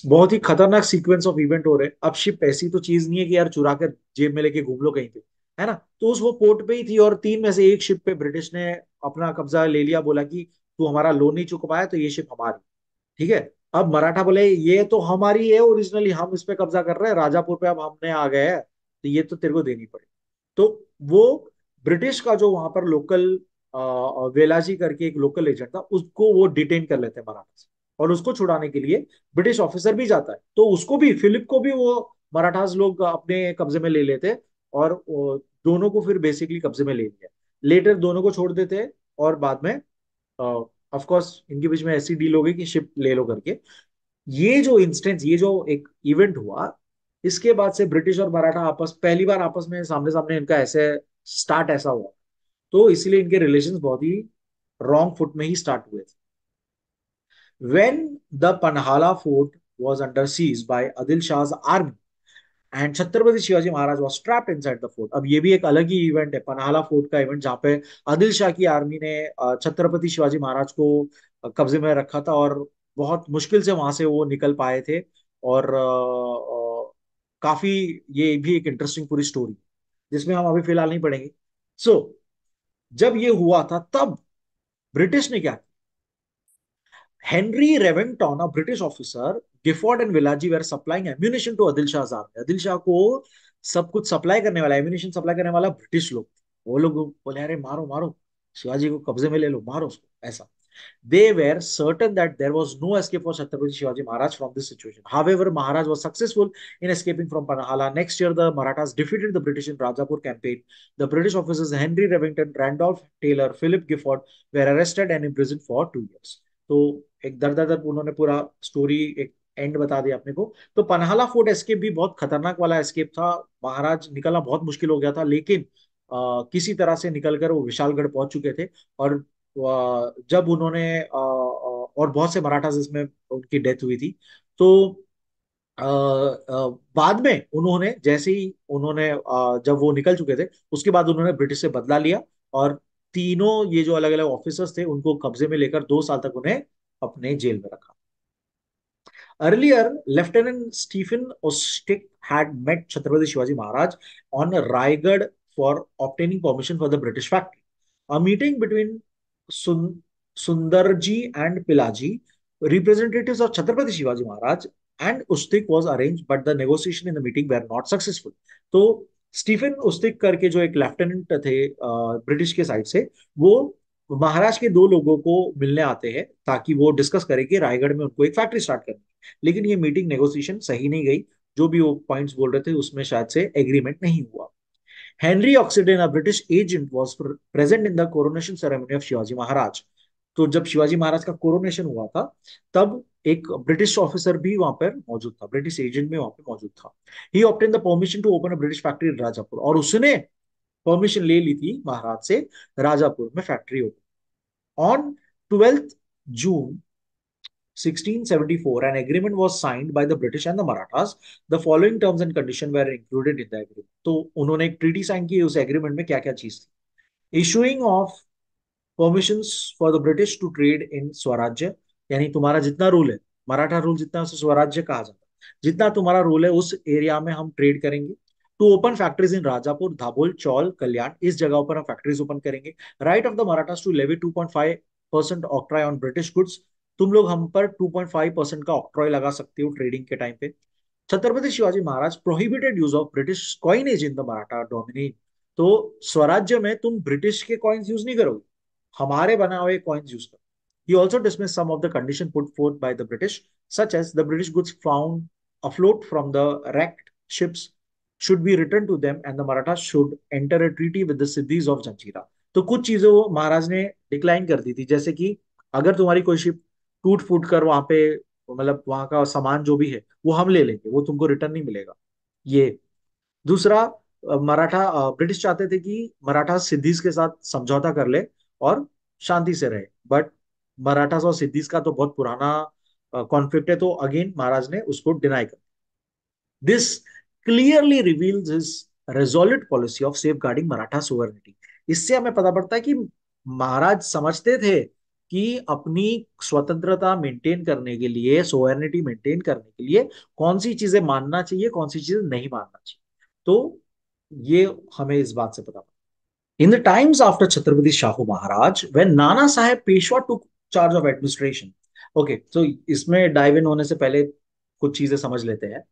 बहुत ही खतरनाक sequence of event हो रहे हैं। अब ship ऐसी तो चीज नहीं है कि यार चुरा कर जेब में लेके घूम लो कहीं पे, है ना। तो उस वो पोर्ट पे ही थी और तीन में से एक शिप पे ब्रिटिश ने अपना कब्जा ले लिया, बोला कि तू हमारा लोन नहीं चुका पाया तो ये शिप हमारी। ठीक है। अब मराठा बोले ये तो हमारी है ओरिजिनली, हम इस पे कब्जा कर रहे हैं, राजापुर पे अब हमने आ गए हैं तो ये तो तेरे को देनी पड़े। तो वो ब्रिटिश का जो वहां पर लोकल वेलाजी करके एक लोकल एजेंट था, उसको वो डिटेन कर लेते हैं मराठा से, और उसको छुड़ाने के लिए ब्रिटिश ऑफिसर भी जाता है, तो उसको भी, फिलिप को भी वो मराठास लोग अपने कब्जे में ले लेते, और दोनों को फिर बेसिकली कब्जे में ले लिया। लेटर दोनों को छोड़ देते हैं, और बाद में ऑफ कोर्स इनके बीच में ऐसी डील हो गई कि शिप ले लो करके। ये जो इंस्टेंस, ये जो एक इवेंट हुआ, इसके बाद से ब्रिटिश और मराठा आपस, पहली बार आपस में सामने सामने इनका ऐसे स्टार्ट ऐसा हुआ। तो इसीलिए इनके रिलेशंस बहुत ही रॉन्ग फुट में ही स्टार्ट हुए थे। When the Panhala fort was under siege by Adil Shah's army and Chhatrapati Shivaji Maharaj was trapped inside the fort। अब ये भी एक अलग ही इवेंट है, पनहाला फोर्ट का इवेंट, जहाँ पे आदिल शाह की आर्मी ने छत्रपति शिवाजी महाराज को कब्जे में रखा था, और बहुत मुश्किल से वहां से वो निकल पाए थे। और काफी, ये भी एक इंटरेस्टिंग पूरी स्टोरी जिसमें हम अभी फिलहाल नहीं पढ़ेंगे। सो जब ये हुआ था तब ब्रिटिश ने क्या, Henry Remington, a British officer, Gifford and Villaji were supplying ammunition to Adil Shah's army। Adil Shah को सब कुछ सप्लाई करने वाला, एम्यूनिशन सप्लाई करने वाला ब्रिटिश लोग थे। वो लोग बोले अरे मारो मारो, शिवाजी को कब्जे में ले लो, मारो उसको, ऐसा। They were certain that there was no escape for Chhatrapati Shivaji Maharaj from this situation. However, Maharaj was successful in escaping from Panahala. Next year, the Marathas defeated the British in Rajapur campaign. The British officers Henry Remington, Randolph Taylor, Philip Gifford were arrested and imprisoned for 2 years. तो एक दर दर दर उन्होंने पूरा story एक and बता दिया अपने को। तो पनहाला फोर्ट एस्केप भी बहुत खतरनाक वाला एस्केप था। महाराज निकलना बहुत मुश्किल हो गया था, लेकिन किसी तरह से निकलकर वो विशालगढ़ पहुंच चुके थे। और जब उन्होंने और बहुत से मराठास इसमें उनकी डेथ हुई थी। तो बाद में उन्होंने, जैसे ही उन्होंने जब वो निकल चुके थे, उसके बाद उन्होंने ब्रिटिश से बदला लिया, और तीनों ये जो अलग अलग ऑफिसर्स थे उनको कब्जे में लेकर 2 साल तक उन्हें अपने जेल में रखा। Earlier, Lieutenant Stephen Ostick had met Chhatrapati Shivaji Maharaj on Raigad for obtaining permission for the British factory. A meeting between Sundarji and Pilaji, representatives of Chhatrapati Shivaji Maharaj, and Ustik was arranged, but the negotiation in the meeting were not successful. तो Stephen उस्तिक करके जो एक lieutenant थे British के side से, वो महाराज के 2 लोगों को मिलने आते हैं ताकि वो डिस्कस करें कि रायगढ़ में उनको एक फैक्ट्री स्टार्ट करनी है। लेकिन ये मीटिंग नेगोशिएशन सही नहीं गई, जो भी वो पॉइंट्स बोल रहे थे उसमें शायद से एग्रीमेंट नहीं हुआ। Henry Oxenden, a British agent, was present in the coronation ceremony of Shivaji Maharaj. तो जब शिवाजी महाराज का कोरोनेशन हुआ था, तब एक ब्रिटिश ऑफिसर भी वहां पर मौजूद था, ब्रिटिश एजेंट भी वहां पर मौजूद था। He obtain the permission to open a British factory in Rajapur, और उसने परमिशन ले ली थी महाराज से राजापुर में factory open. On 12th June 1674, an agreement was signed by the British and the Marathas. The following terms and conditions were included in the agreement. तो उन्होंने एक treaty sign की, उस एग्रीमेंट में क्या क्या चीज थी। Issuing of permissions for the British to trade in Swarajya, यानी तुम्हारा जितना रूल है, मराठा रूल जितना है उसे स्वराज्य कहा जाता है, जितना तुम्हारा रूल है उस एरिया में हम ट्रेड करेंगे। To open factories in Rajapur, Dabhol, Chaul, Kalyan, इस जगहों पर हम फैक्ट्रीज ओपन करेंगे। Right of the Marathas to levy 2.5% octroi on British goods, तुम लोग हम पर 2.5% का ऑक्ट्रॉय लगा सकते हो ट्रेडिंग के टाइम पे। Chhatrapati Shivaji Maharaj prohibited use of British coinage in the Maratha dominion, तो स्वराज्य में तुम ब्रिटिश के कॉइन्स यूज नहीं करोगे, हमारे बनाए हुए कॉइन्स यूज करो। He also dismissed some of the conditions put forth by the British, such as the British goods found afloat from the wrecked ships should be returned to them and the Marathas should enter a treaty with the Siddhis of Janjira। तो कुछ चीजें वो महाराज ने decline कर दी थी, जैसे कि अगर तुम्हारी कोई शिप टूट फूट कर वहां पे, मतलब वहां का सामान जो भी है वो हम ले लेंगे, वो तुमको रिटर्न नहीं मिलेगा। ये दूसरा, मराठा ब्रिटिश चाहते थे कि मराठा सिद्धिस के साथ समझौता कर ले, और शांति से रहे। बट मराठास और सिद्दीस का तो बहुत पुराना कॉन्फ्लिक्ट है, तो अगेन महाराज ने उसको डिनाई कर। This clearly reveals his resolute policy of safeguarding Maratha sovereignty. इससे हमें पता पड़ता है कि महाराज समझते थे कि अपनी स्वतंत्रता मेंटेन करने के लिए, सोवरेनिटी मेंटेन करने के लिए कौन सी चीजें मानना चाहिए, कौन सी चीजें नहीं मानना चाहिए। तो ये हमें इस बात से पता। In the times after Chhatrapati Shahu Maharaj, when Nana Saheb Peshwa took charge of administration, okay, so इसमें डाइव इन होने से पहले कुछ चीजें समझ लेते हैं।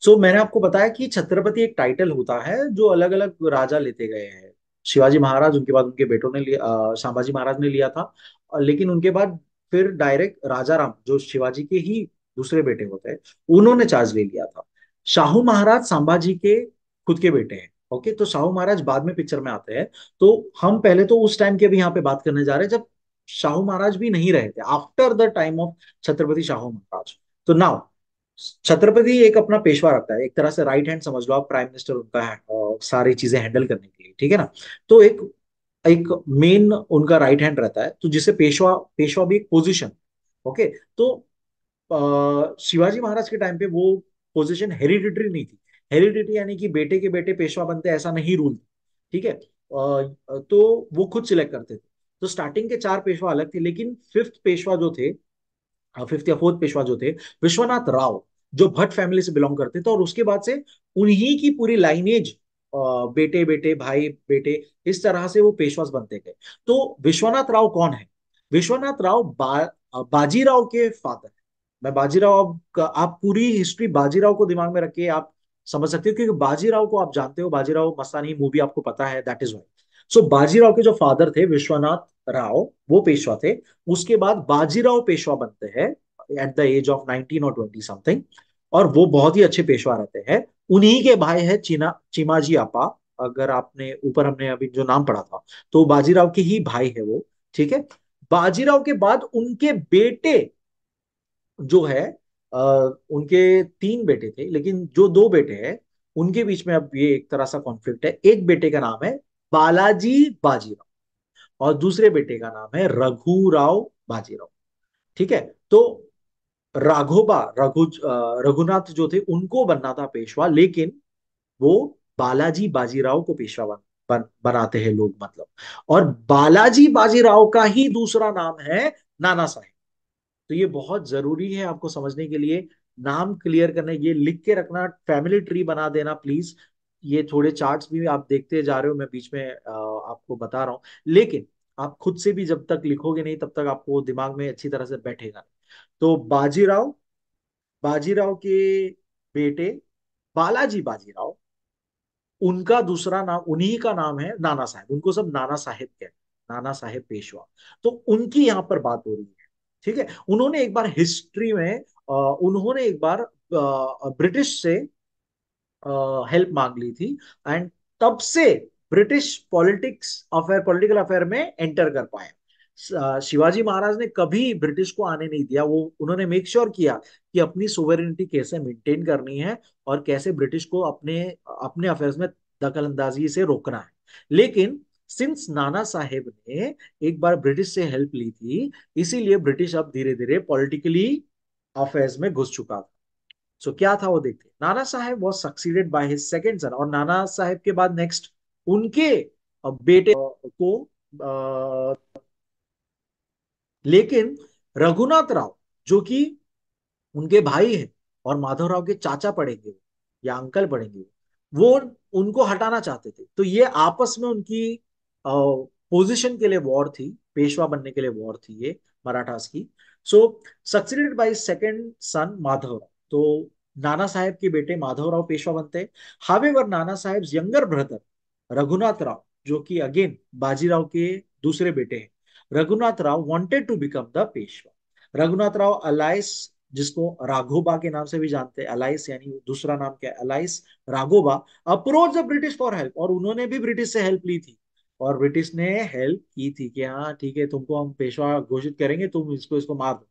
मैंने आपको बताया कि छत्रपति एक टाइटल होता है जो अलग अलग राजा लेते गए हैं। शिवाजी महाराज, उनके बाद उनके बेटों ने लिया, संभाजी महाराज ने लिया था। लेकिन उनके बाद फिर डायरेक्ट राजा राम, जो शिवाजी के ही दूसरे बेटे होते हैं, उन्होंने चार्ज ले लिया था। शाहू महाराज संभाजी के खुद के बेटे हैं। ओके, तो शाहू महाराज बाद में पिक्चर में आते हैं। तो हम पहले तो उस टाइम के भी यहाँ पे बात करने जा रहे हैं जब शाहू महाराज भी नहीं रहे थे, after the time of Chhatrapati Shahu Maharaj. तो नाउ छत्रपति एक अपना पेशवा रखता है, एक तरह से राइट हैंड समझ लो आप, प्राइम मिनिस्टर उनका है सारी चीजें हैंडल करने के लिए, ठीक है ना। तो एक एक मेन उनका राइट हैंड रहता है, तो जिसे पेशवा, पेशवा भी एक पोजीशन। ओके, तो शिवाजी महाराज के टाइम पे वो पोजीशन हेरिडिटरी नहीं थी। हेरिडिटरी यानी कि बेटे के बेटे पेशवा बनते, ऐसा नहीं रूल। ठीक है, तो वो खुद सिलेक्ट करते थे। तो स्टार्टिंग के 4 पेशवा अलग थे, लेकिन फिफ्थ पेशवा जो थे, फिफ्थ या फोर्थ पेशवा जो थे, विश्वनाथ राव, जो भट्ट फैमिली से बिलोंग करते थे, और उसके बाद से उन्हीं की पूरी लाइनेज, बेटे बेटे भाई बेटे, इस तरह से वो पेशवास बनते गए। तो विश्वनाथ राव कौन है? विश्वनाथ राव बाजीराव के फादर। मैं बाजीराव, आप पूरी हिस्ट्री बाजीराव को दिमाग में रख के आप समझ सकते हो, क्योंकि बाजीराव को आप जानते हो, बाजीराव मस्तानी मूवी आपको पता है, दैट इज वाई। बाजीराव के जो फादर थे विश्वनाथ राव, वो पेशवा थे। उसके बाद बाजीराव पेशवा बनते हैं एट द एज ऑफ 19 और 20 समथिंग, और वो बहुत ही अच्छे पेशवा रहते हैं। उन्हीं के भाई है चिमाजी आपा। अगर आपने ऊपर हमने अभी जो नाम पढ़ा था, तो बाजीराव के ही भाई है वो। ठीक है, बाजीराव के बाद उनके बेटे जो है, उनके 3 बेटे थे, लेकिन जो 2 बेटे हैं उनके बीच में अब ये एक तरह सा कॉन्फ्लिक्ट है। एक बेटे का नाम है बालाजी बाजीराव, और दूसरे बेटे का नाम है रघुराव बाजीराव। ठीक है, तो राघोबा रघुनाथ जो थे उनको बनना था पेशवा, लेकिन वो बालाजी बाजीराव को पेशवा बनाते हैं लोग, मतलब। और बालाजी बाजीराव का ही दूसरा नाम है नाना साहेब। तो ये बहुत जरूरी है आपको समझने के लिए, नाम क्लियर करना, ये लिख के रखना, फैमिली ट्री बना देना प्लीज। ये थोड़े चार्ट्स भी आप देखते जा रहे हो, मैं बीच में आपको बता रहा हूँ, लेकिन आप खुद से भी जब तक लिखोगे नहीं, तब तक आपको दिमाग में अच्छी तरह से बैठेगा। तो बाजीराव, बाजीराव के बेटे बालाजी बाजीराव, उनका दूसरा नाम, उन्हीं का नाम है नाना साहेब, उनको सब नाना साहेब कहते हैं, नाना साहेब पेशवा। तो उनकी यहाँ पर बात हो रही है। ठीक है, उन्होंने एक बार हिस्ट्री में, उन्होंने एक बार ब्रिटिश से हेल्प मांग ली थी, एंड तब से British politics affair, political affair में एंटर कर पाए। शिवाजी महाराज ने कभी ब्रिटिश को आने नहीं दिया। वो उन्होंने मेक श्योर किया कि अपनी सोवेरेनिटी कैसे मेंटेन करनी है, और कैसे ब्रिटिश को अपने अपने अफेयर्स में दखल अंदाजी से रोकना है। लेकिन सिंस नाना साहेब ने एक बार ब्रिटिश से हेल्प ली थी, इसीलिए ब्रिटिश अब धीरे धीरे पॉलिटिकली अफेयर्स में घुस चुका था। क्या था वो देखते हैं। Nana Saheb was succeeded by his second son, और नाना साहेब के बाद नेक्स्ट उनके बेटे को, लेकिन रघुनाथ राव, जो कि उनके भाई है और माधवराव के चाचा पड़ेंगे या अंकल पड़ेंगे, वो उनको हटाना चाहते थे। तो ये आपस में उनकी पोजीशन के लिए वॉर थी, पेशवा बनने के लिए वॉर थी ये मराठास की। सो सक्सीडेड बाय सेकंड सन माधवराव, तो नाना साहेब के बेटे माधवराव पेशवा बनते हैं। However Nana Saheb younger brother Raghunath Rao, जो कि अगेन बाजीराव के दूसरे बेटे हैं, Raghunath Rao wanted to become the Peshwa. Raghunath Rao alias, जिसको राघोबा के नाम से भी जानते हैं, अलाइस यानी दूसरा नाम क्या है, Alice Raghoba, approach the British for help, और उन्होंने भी ब्रिटिश से हेल्प ली थी। और ब्रिटिश ने हेल्प की थी कि हाँ ठीक है, तुमको हम पेशवा घोषित करेंगे, तुम इसको इसको मार दो।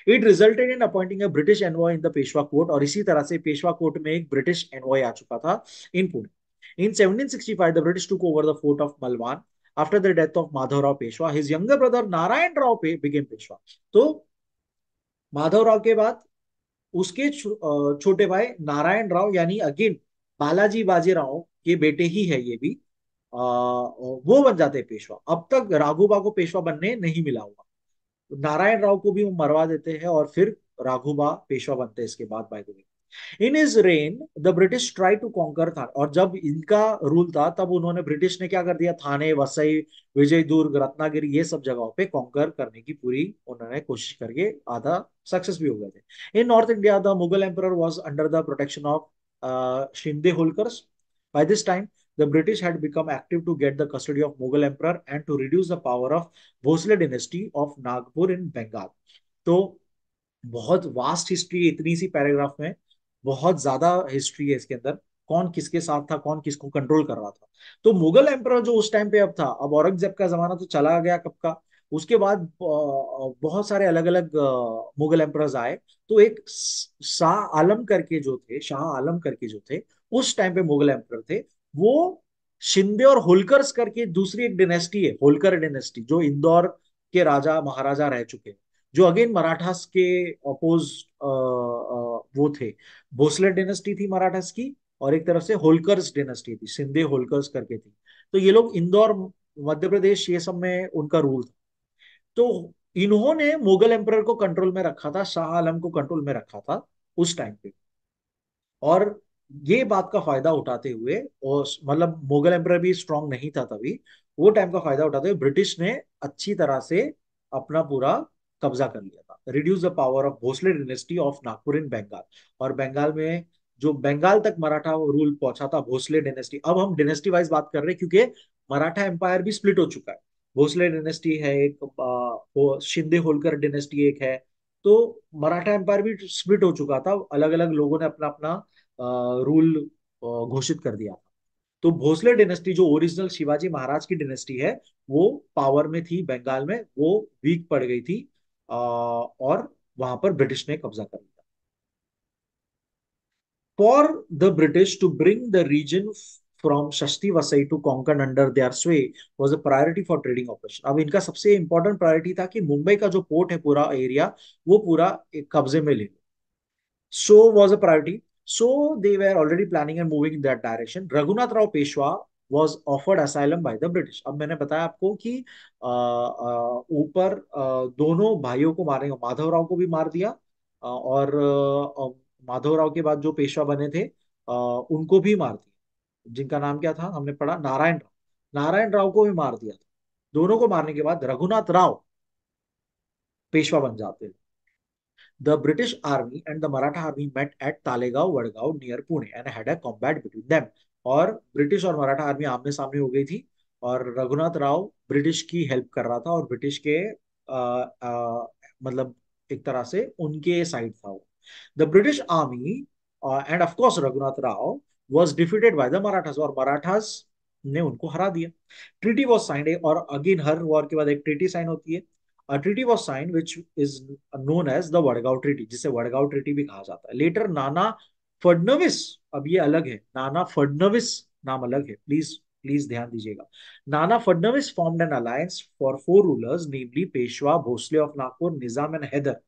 It resulted in appointing a British envoy in the Peshwa court, और इसी तरह से पेशवा कोर्ट में एक ब्रिटिश एनवॉय आ चुका था in Pune. In 1765 the British took over the fort of Malvan. After the death of Madhavrao Peshwa his younger brother Narayan Rao became Peshwa. तो माधवराव के बाद उसके छोटे भाई नारायण राव यानी अगेन बालाजी बाजीराव के बेटे ही है ये भी, वो बन जाते हैं पेशवा। अब तक राघुबा को पेशवा बनने नहीं मिला हुआ। नारायण राव को भी वो मरवा देते हैं और फिर राघुबा पेशवा बनते हैं इसके बाद, by the way. In his reign the British try to conquer था, और जब इनका रूल था तब उन्होंने, ब्रिटिश ने क्या कर दिया, थाने, वसई, विजय दुर्ग, रत्नागिरी, ये सब जगहों पे कॉन्कर करने की पूरी उन्होंने कोशिश करके आधा सक्सेस भी हो गए थे। In north India the Mughal emperor was under the protection of Shinde Holkars. By this time the British had become active to get the custody of Mughal emperor and to reduce the power of Bhosle dynasty of Nagpur in Bengal। तो बहुत vast history है इतनी सी paragraph में, बहुत ज्यादा history है इसके अंदर, कौन किसके साथ था, कौन किसको कंट्रोल कर रहा था। तो मुगल एम्परर जो उस टाइम पे अब था, अब औरंगजेब का जमाना तो चला गया कब का, उसके बाद बहुत सारे अलग अलग मुगल एम्परर्स आए। तो एक शाह आलम करके जो थे, शाह आलम करके जो थे, उस टाइम पे मुगल एम्परर थे। वो शिंदे और होलकर्स करके दूसरी एक डिनेस्टी है, होलकर डिनेस्टी, जो इंदौर के राजा महाराजा रह चुके हैं, जो अगेन मराठास के अपोज वो थे। भोसले डिनेस्टी थी मराठास की, और एक तरफ से होलकर्स डिनेस्टी थी, सिंधे होलकर्स करके थी। तो ये लोग इंदौर, मध्य प्रदेश, ये सब में उनका रूल था। तो इन्होंने मुगल एम्परर को कंट्रोल में रखा था, शाह आलम को कंट्रोल में रखा था उस टाइम पे। और ये बात का फायदा उठाते हुए, और मतलब मुगल एम्परर भी स्ट्रांग नहीं था तभी, वो टाइम का फायदा उठाते हुए ब्रिटिश ने अच्छी तरह से अपना पूरा कब्जा कर लिया था। Reduce the power of Bhosle dynasty of Nagpur in Bengal. और बंगाल में जो बंगाल तक मराठा रूल पहुंचा था, भोसले डिनेस्टी, अब हम डिनेस्टी वाइज बात कर रहे हैं क्योंकि मराठा एम्पायर भी स्प्लिट हो चुका है। भोसले डिनेस्टी है एक, वो शिंदे होलकर डिनेस्टी एक है। तो मराठा एम्पायर भी स्प्लिट हो चुका था, अलग अलग लोगों ने अपना अपना रूल घोषित कर दिया। तो भोसले डिनेस्टी जो ओरिजिनल शिवाजी महाराज की डिनेस्टी है, वो पावर में थी बंगाल में, वो वीक पड़ गई थी, और वहां पर ब्रिटिश ने कब्जा कर लिया। For the British to bring the region from Shasti Vasai to Konkan under their sway was a priority for trading operation। अब इनका सबसे इंपॉर्टेंट प्रायोरिटी था कि मुंबई का जो पोर्ट है पूरा एरिया, वो पूरा एक कब्जे में ले लो। So was a priority. So they were already planning and moving in that direction. Raghunath Rao Peshwa was offered asylum by the British। अब मैंने बताया आपको कि ऊपर दोनों भाइयों को मारेंगे, माधव राव को भी मार दिया, और माधव राव के बाद जो पेशवा बने थे उनको भी मार दिया, जिनका नाम क्या था हमने पढ़ा, नारायण राव। नारायण राव को भी मार दिया था। दोनों को मारने के बाद रघुनाथ राव पेशवा बन जाते हैं। The British army and the Maratha army met at Talegaon, Vadgaon near Pune and had a combat between them। और ब्रिटिश और मराठा आर्मी आमने सामने हो गई थी, और रघुनाथ राव ब्रिटिश की हेल्प कर रहा था, और ब्रिटिश के मतलब एक तरह से उनके साइड था वो। The British army end of course Raghunath Rao was defeated by the Marathas, और मराठास ने उनको हरा दिया। ट्रीटी वाज साइंड, और अगेन हर वॉर के बाद एक ट्रीटी साइन होती है। A treaty was signed which is known as the Vadgaon Treaty, जिसे वडगांव ट्रीटी भी कहा जाता है। लेटर नाना फडणवीस, अब ये अलग है, नाना फडणवीस नाम अलग है, प्लीज प्लीज ध्यान दीजिएगा। Nana Phadnavis formed an alliance for four rulers, namely Peshwa, Bhosale of Nagpur, Nizam and Hyder.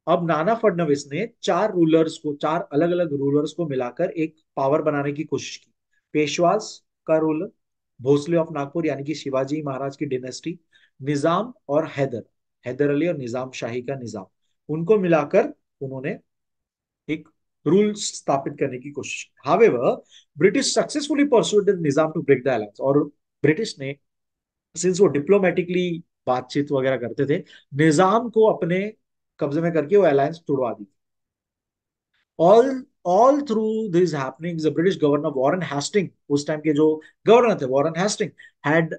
अब नाना फडणवीस ने चार रूलर्स को, चार अलग अलग रूलर्स को मिलाकर एक पावर बनाने की कोशिश की। पेशवास का रूलर, भोसले ऑफ नागपुर यानी कि शिवाजी महाराज की डिनेस्टी, निजाम और हैदर, हैदर अली और निजाम शाही का निजाम, उनको मिलाकर उन्होंने एक रूल स्थापित करने की कोशिश की। However British successfully persuaded Nizam to break the alliance, और ब्रिटिश ने, सिंस वो डिप्लोमेटिकली बातचीत वगैरह करते थे, निजाम को अपने कब्जे में करके वो अलायंस तोड़वा दी। All through this happenings the British governor Warren Hasting, उस टाइम के जो गवर्नर थे Warren Hasting, had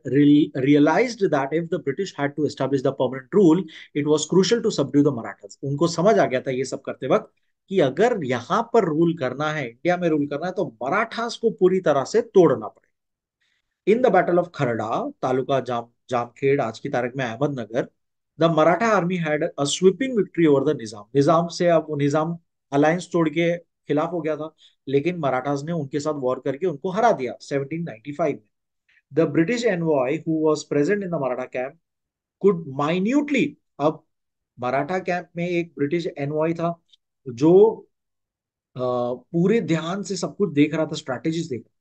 realized that if the British had to establish the permanent rule, it was crucial to subdue the Marathas। उनको समझ आ गया था ये सब करते वक्त कि अगर यहाँ पर रूल करना है, इंडिया में रूल करना है, तो मराठास को पूरी तरह से तोड़ना पड़ेगा। In the battle of Kharda, taluka Jamkhed, आज की तारीख में Ahmednagar, the Maratha army had a sweeping victory over the Nizam. Nizam से, अब वो निजाम अलायंस तोड़ के खिलाफ हो गया था, लेकिन मराठास ने उनके साथ वॉर करके उनको हरा दिया 1795 में। The British envoy who was present in the Maratha camp could minutely, अब मराठा कैंप में एक ब्रिटिश एनवॉय था जो पूरे ध्यान से सब कुछ देख रहा था, स्ट्रैटेजीज देख रहा,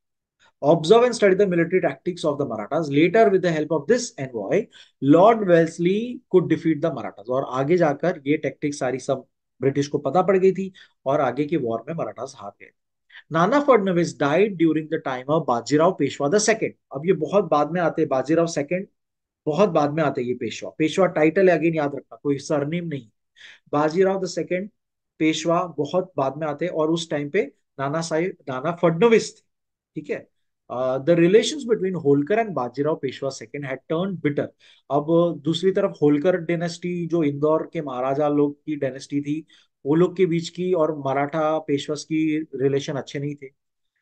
observe and study the military tactics of the Marathas. Later with the help of this envoy Lord Wellesley could defeat the Marathas. और आगे जाकर ये टैक्टिक्स सारी सब ब्रिटिश को पता पड़ गई थी और आगे की वॉर में मराठास हार गए। Nana Phadnavis died during the time of Bajirao Peshwa the second. अब ये बहुत बाद में आते हैं, बाजीराव सेकंड बहुत बाद में आते हैं। ये पेशवा, पेशवा टाइटल है, अगेन याद रखना, कोई सरनेम नहीं। बाजीराव द सेकंड पेशवा बहुत बाद में आते हैं और उस टाइम पे नाना फडणवीस थे। ठीक है। The relations between Holkar and Bajirao Peshwa second had turn bitter. अब दूसरी तरफ होलकर डेनेस्टी, जो इंदौर के महाराजा लोग की डेनेस्टी थी, वो लोग के बीच की और मराठा पेशवास की रिलेशन अच्छे नहीं थे।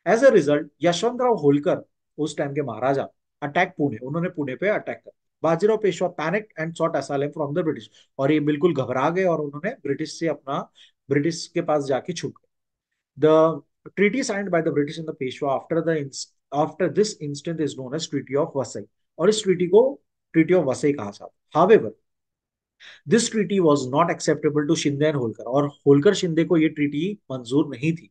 As a result Yashwantrao Holkar, उस टाइम के महाराजा, अटैक पुणे, उन्होंने पुणे पे अटैक कर। Bajirao Peshwa panic and sought asylum from the British. और ये बिल्कुल घबरा गए और उन्होंने ब्रिटिश से अपना, ब्रिटिश के पास जाके छुप गए। The treaty signed by the British and the Peshwa after this incident is known as Treaty of Vasai, और इस ट्रीटी को ट्रीटी ऑफ वसई कहा जाता है। However, this treaty was not acceptable to Shinde and Holkar, और होलकर शिंदे को ये ट्रीटी मंजूर नहीं थी।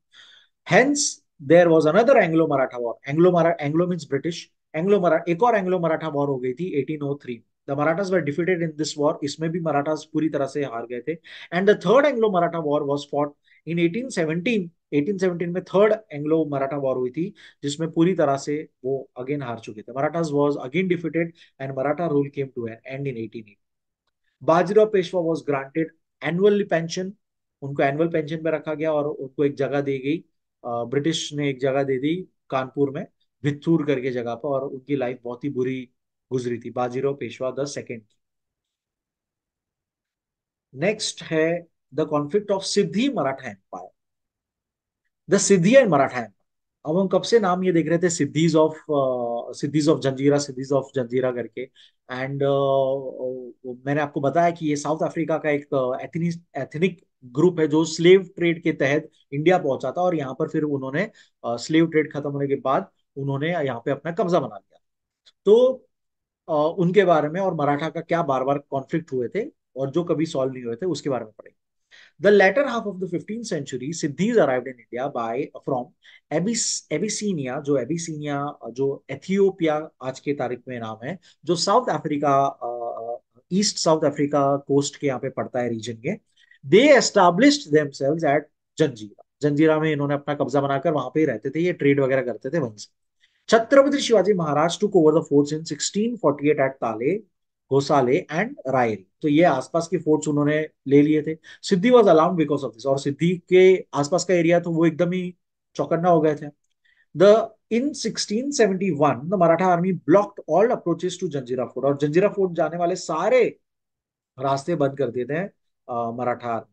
Hence, there was another Anglo-Maratha war. Anglo means British. Anglo-Maratha, एक और Anglo-Maratha war हो गई थी 1803। The Marathas were defeated in this war. इसमें भी मराठास पूरी तरह से हार गए थे। And the third Anglo-Maratha war was fought in 1817। 1817 में थर्ड एंग्लो मराठा वॉर हुई थी, जिसमें पूरी तरह से वो अगेन हार चुके थे। Marathas was again defeated and Maratha rule came to an end in 1880। Bajirao Peshwa was granted annual pension. उनको एनुअल पेंशन पे रखा गया और उनको एक जगह दी गई। ब्रिटिश ने एक जगह दे दी कानपुर में, भित्तूर करके जगह पर, और उनकी लाइफ बहुत ही बुरी गुजरी थी, बाजीराव पेशवा द सेकेंड की। नेक्स्ट है the conflict of Siddi Maratha empire, the Siddi and Maratha empire. अब हम कब से नाम ये देख रहे थे, siddhis of Janjira, siddhis of जंजीरा करके। एंड मैंने आपको बताया कि ये साउथ अफ्रीका का एक एथनिक ग्रुप है जो स्लेव ट्रेड के तहत इंडिया पहुंचा था, और यहाँ पर फिर उन्होंने स्लेव ट्रेड खत्म होने के बाद उन्होंने यहाँ पे अपना कब्जा बना लिया। तो उनके बारे में और मराठा का क्या बार बार कॉन्फ्लिक्ट हुए थे और जो कभी सॉल्व नहीं हुए थे, उसके बारे में पढ़ेंगे। The latter half of the 15th century, Siddhis arrived in India by from Abyssinia, जो एबिसीनिया, जो एथियोपिया आज के तारीख में नाम है, जो South Africa, East South Africa coast के यहाँ पे पड़ता है रीजन के। They established themselves at Janjira. Janjira में इन्होंने अपना कब्जा बनाकर वहां पे ही रहते थे, ये ट्रेड वगैरह करते थे वहीं से। Chhatrapati Shivaji Maharaj took over the forts in 1648 at Tale, Ghosale and Rairi. तो ये आसपास के फोर्ट्स उन्होंने ले लिए थे। Siddi was alarmed because of this, और सिद्धि के आसपास का एरिया तो वो एकदम ही चौकन्ना हो गए थे। The in 1671 the Maratha army blocked all approaches to Janjira fort, और जंजीरा फोर्ट जाने वाले सारे रास्ते बंद कर दिए थे Maratha army.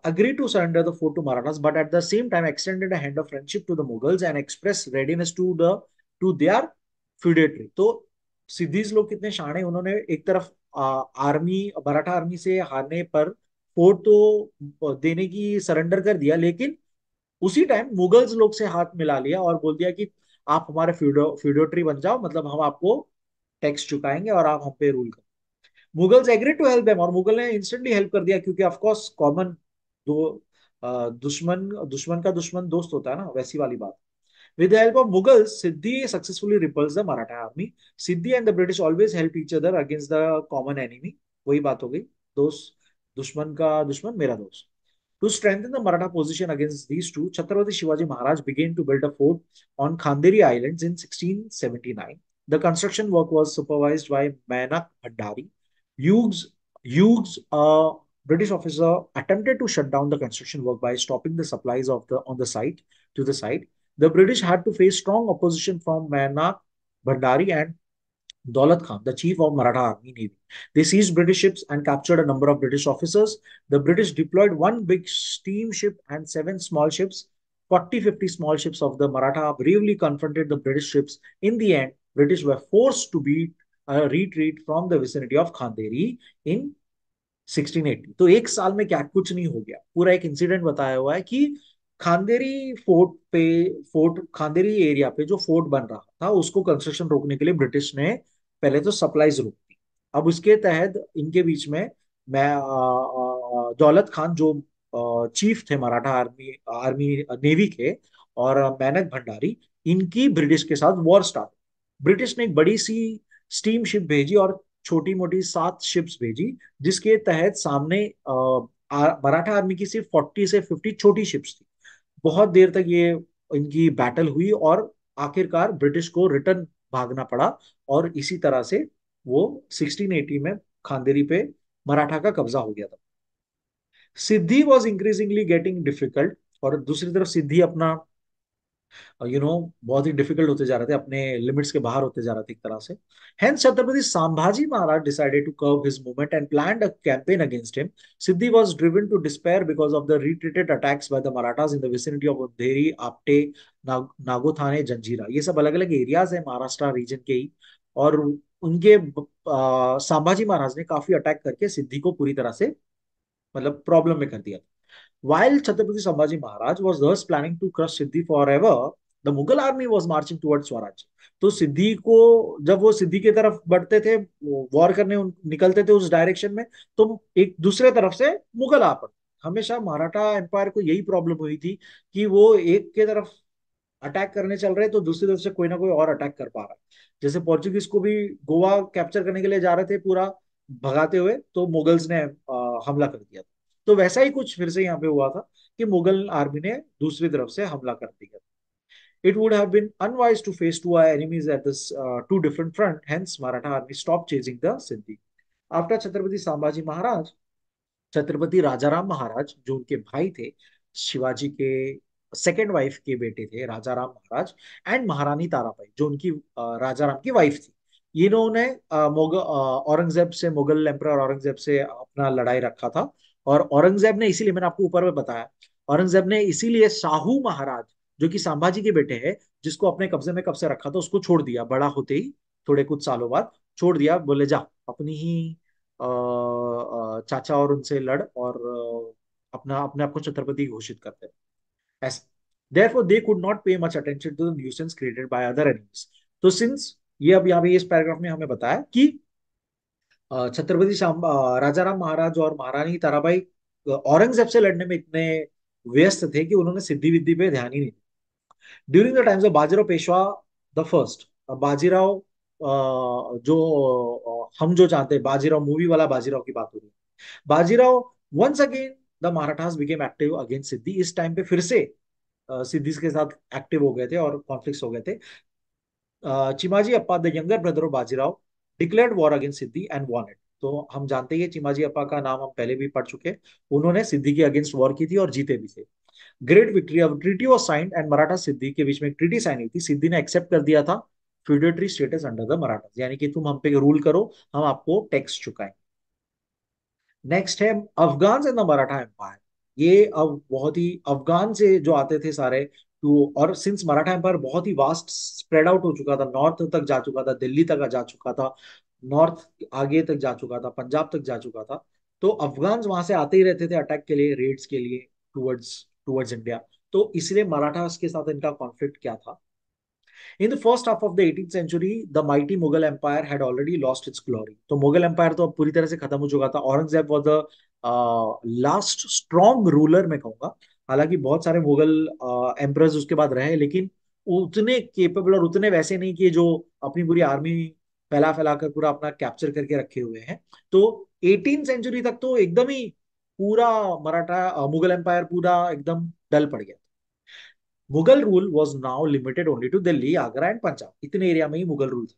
Agreed to surrender the fort to Marathas, but at the same time extended a hand of friendship to the Mughals and expressed readiness to their feudatory। तो सिद्धीज लोग कितने शाणे, उन्होंने एक तरफ आर्मी, मराठा आर्मी से हारने पर फोर्ट तो देने की सरेंडर कर दिया, लेकिन उसी टाइम मुगल्स लोग से हाथ मिला लिया और बोल दिया कि आप हमारे फ्यूडोटरी बन जाओ, मतलब हम आपको टैक्स चुकाएंगे और आप हम पे रूल करो। Mughals agree to help them, और मुगल ने इंस्टेंटली हेल्प कर दिया, क्योंकि ऑफ कोर्स कॉमन दो दुश्मन दुश्मन का दुश्मन दोस्त होता है ना, वैसी वाली बात। With the help of Mughals, Siddi successfully repulse the Maratha army. Siddi and the British always help each other against the common enemy. वही बात हो गई, दोस्त, दुश्मन का दुश्मन मेरा दोस्त। To strengthen the Maratha position against these two, Chhatrapati Shivaji Maharaj began to build a fort on Khanderi Islands in 1679. The construction work was supervised by Manak Bhandari. Hughes, a British officer, attempted to shut down the construction work by stopping the supplies of the on the site to the site. The British had to face strong opposition from Manak Bhandari and Daulat Khan, the chief of Maratha Army Navy. They seized British ships and captured a number of British officers. The British deployed one big steamship and seven small ships. 40-50 small ships of the Maratha bravely confronted the British ships. In the end, British were forced to beat a retreat from the vicinity of Khanderi in 1680। तो एक साल में क्या कुछ नहीं हो गया, पूरा एक इंसिडेंट बताया हुआ है कि खांदेरी फोर्ट खांदेरी एरिया पे जो फोर्ट बन रहा था उसको कंस्ट्रक्शन रोकने के लिए ब्रिटिश ने पहले तो सप्लाईज रोक दी। अब उसके तहत इनके बीच में मैं दौलत खान जो चीफ थे मराठा आर्मी आर्मी नेवी के, और मैनक भंडारी, इनकी ब्रिटिश के साथ वॉर स्टार्ट। ब्रिटिश ने एक बड़ी सी स्टीम शिप भेजी और छोटी मोटी 7 शिप्स भेजी, जिसके तहत सामने मराठा आर्मी की सिर्फ 40 से 50 छोटी शिप्स थी। बहुत देर तक ये इनकी बैटल हुई और आखिरकार ब्रिटिश को रिटर्न भागना पड़ा, और इसी तरह से वो 1680 में खांदेरी पे मराठा का कब्जा हो गया था। सिद्धि वॉज इंक्रीजिंगली गेटिंग डिफिकल्ट, और दूसरी तरफ सिद्धि अपना बहुत ही डिफिकल्ट होते जा रहे थे, अपने लिमिट्स के बाहर होते जा रहे थे एक तरह से। Hence, Chhatrapati Sambhaji Maharaj decided to curb his movement and planned a campaign against him. Siddhi was driven to despair because of the repeated attacks by the Marathas in the vicinity of Andheri, Apte, Nagothane, Janjira. ये सब अलग अलग areas है Maharashtra reason के ही, और उनके संभाजी महाराज ने काफी अटैक करके सिद्धि को पूरी तरह से मतलब प्रॉब्लम में कर दिया। While Chhatrapati Sambhaji Maharaj was thus planning to crush Siddhi forever, the Mughal army was marching towards Swaraj. तो सिद्धि को, जब वो सिद्धि की तरफ बढ़ते थे, वॉर करने निकलते थे उस डायरेक्शन में, तो एक दूसरे तरफ से मुगल आ पड़ते। हमेशा मराठा एम्पायर को यही प्रॉब्लम हुई थी कि वो एक के तरफ अटैक करने चल रहे तो दूसरी तरफ से कोई ना कोई और अटैक कर पा रहा है। जैसे पोर्चुगीज को भी गोवा कैप्चर करने के लिए जा रहे थे पूरा भगाते हुए, तो मुगल्स ने हमला कर दिया था। तो वैसा ही कुछ फिर से यहाँ पे हुआ था कि मुगल आर्मी ने दूसरी तरफ से हमला कर दिया। It would have been unwise to face two enemies at this two different front. Hence, Maratha army stopped chasing the Sindhi. After Chhatrapati Sambhaji Maharaj, Chhatrapati Rajaram महाराज जो उनके भाई थे, शिवाजी के सेकेंड वाइफ के बेटे थे राजाराम महाराज, एंड महारानी ताराबाई जो उनकी राजाराम की वाइफ थी, ये इन्होंने औरंगजेब से, मुगल एम्परर औरंगजेब से अपना लड़ाई रखा था। और औरंगजेब ने इसीलिए, मैंने आपको ऊपर में बताया, औरंगजेब ने इसीलिए शाहू महाराज जो कि संभाजी के बेटे हैं, जिसको अपने कब्जे में कब से रखा था, उसको छोड़ दिया बड़ा होते ही, थोड़े कुछ सालों बाद छोड़ दिया। बोले जा अपनी ही चाचा और उनसे लड़, और अपना अपने आप को छत्रपति घोषित करते हैं। Therefore, they could not pay much attention to the nuisance created by other enemies. तो सिंस ये अब यहाँ पे इस पैराग्राफ में हमें बताया कि छत्रपति राजाराम महाराज और महारानी ताराबाई औरंगजेब से लड़ने में इतने व्यस्त थे कि उन्होंने सिद्धि विद्धि पे ध्यान ही नहीं दिया। During the times of Bajirao Peshwa the first, Bajirao जो हम जो जानते हैं बाजीराव मूवी वाला बाजीराव की बात हो रही है। Bajirao once again the Marathas became active against Siddi. इस टाइम पे फिर से सिद्धि के साथ एक्टिव हो गए थे और कॉन्फ्लिक्ट हो गए थे। Chimaji Appa the younger brother of Bajirao declared war against Siddi and won it. तो हम जानते हैं चिमाजी अप्पा का नाम हम पहले भी पढ़ चुके। उन्होंने सिद्धि के अगेंस्ट वॉर की थी और जीते भी थे। ग्रेट विक्ट्री, अब treaty was signed and Maratha Siddi के बीच में एक ट्रीटी साइन हुई थी। सिद्धि ने एक्सेप्ट कर दिया था feudatory status under the Maratha, यानी कि तुम हम पे रूल करो, हम आपको टैक्स चुकाएं। नेक्स्ट है Afghan and the Maratha empire. ये अब बहुत ही अफगान से जो आते थे सारे तो, और सिंस मराठा एम्पायर बहुत ही वास्ट स्प्रेड आउट हो चुका था, नॉर्थ तक जा चुका था, दिल्ली तक जा चुका था, नॉर्थ आगे तक जा चुका था, पंजाब तक जा चुका था, तो अफगान वहां से आते ही रहते थे अटैक के लिए, रेड्स के लिए टूवर्ड्स टूवर्ड्स इंडिया। तो इसलिए मराठास के साथ इनका कॉन्फ्लिक्ट क्या था। In the first half of the 18th century, the mighty Mughal Empire had already lost its glory. तो मुगल एम्पायर तो अब पूरी तरह से खत्म हो चुका था। Aurangzeb was the last strong ruler मैं कहूंगा। हालांकि बहुत सारे मुगल एम्परर्स उसके बाद रहे, लेकिन उतने केपेबल और उतने वैसे नहीं कि जो अपनी पूरी आर्मी फैला फैला कर पूरा अपना कैप्चर करके रखे हुए हैं। तो 18 सेंचुरी तक तो एकदम ही पूरा मराठा मुगल एम्पायर पूरा एकदम डल पड़ गया। Mughal rule was now limited only to Delhi, Agra and Punjab, इतने एरिया में ही मुगल रूल था।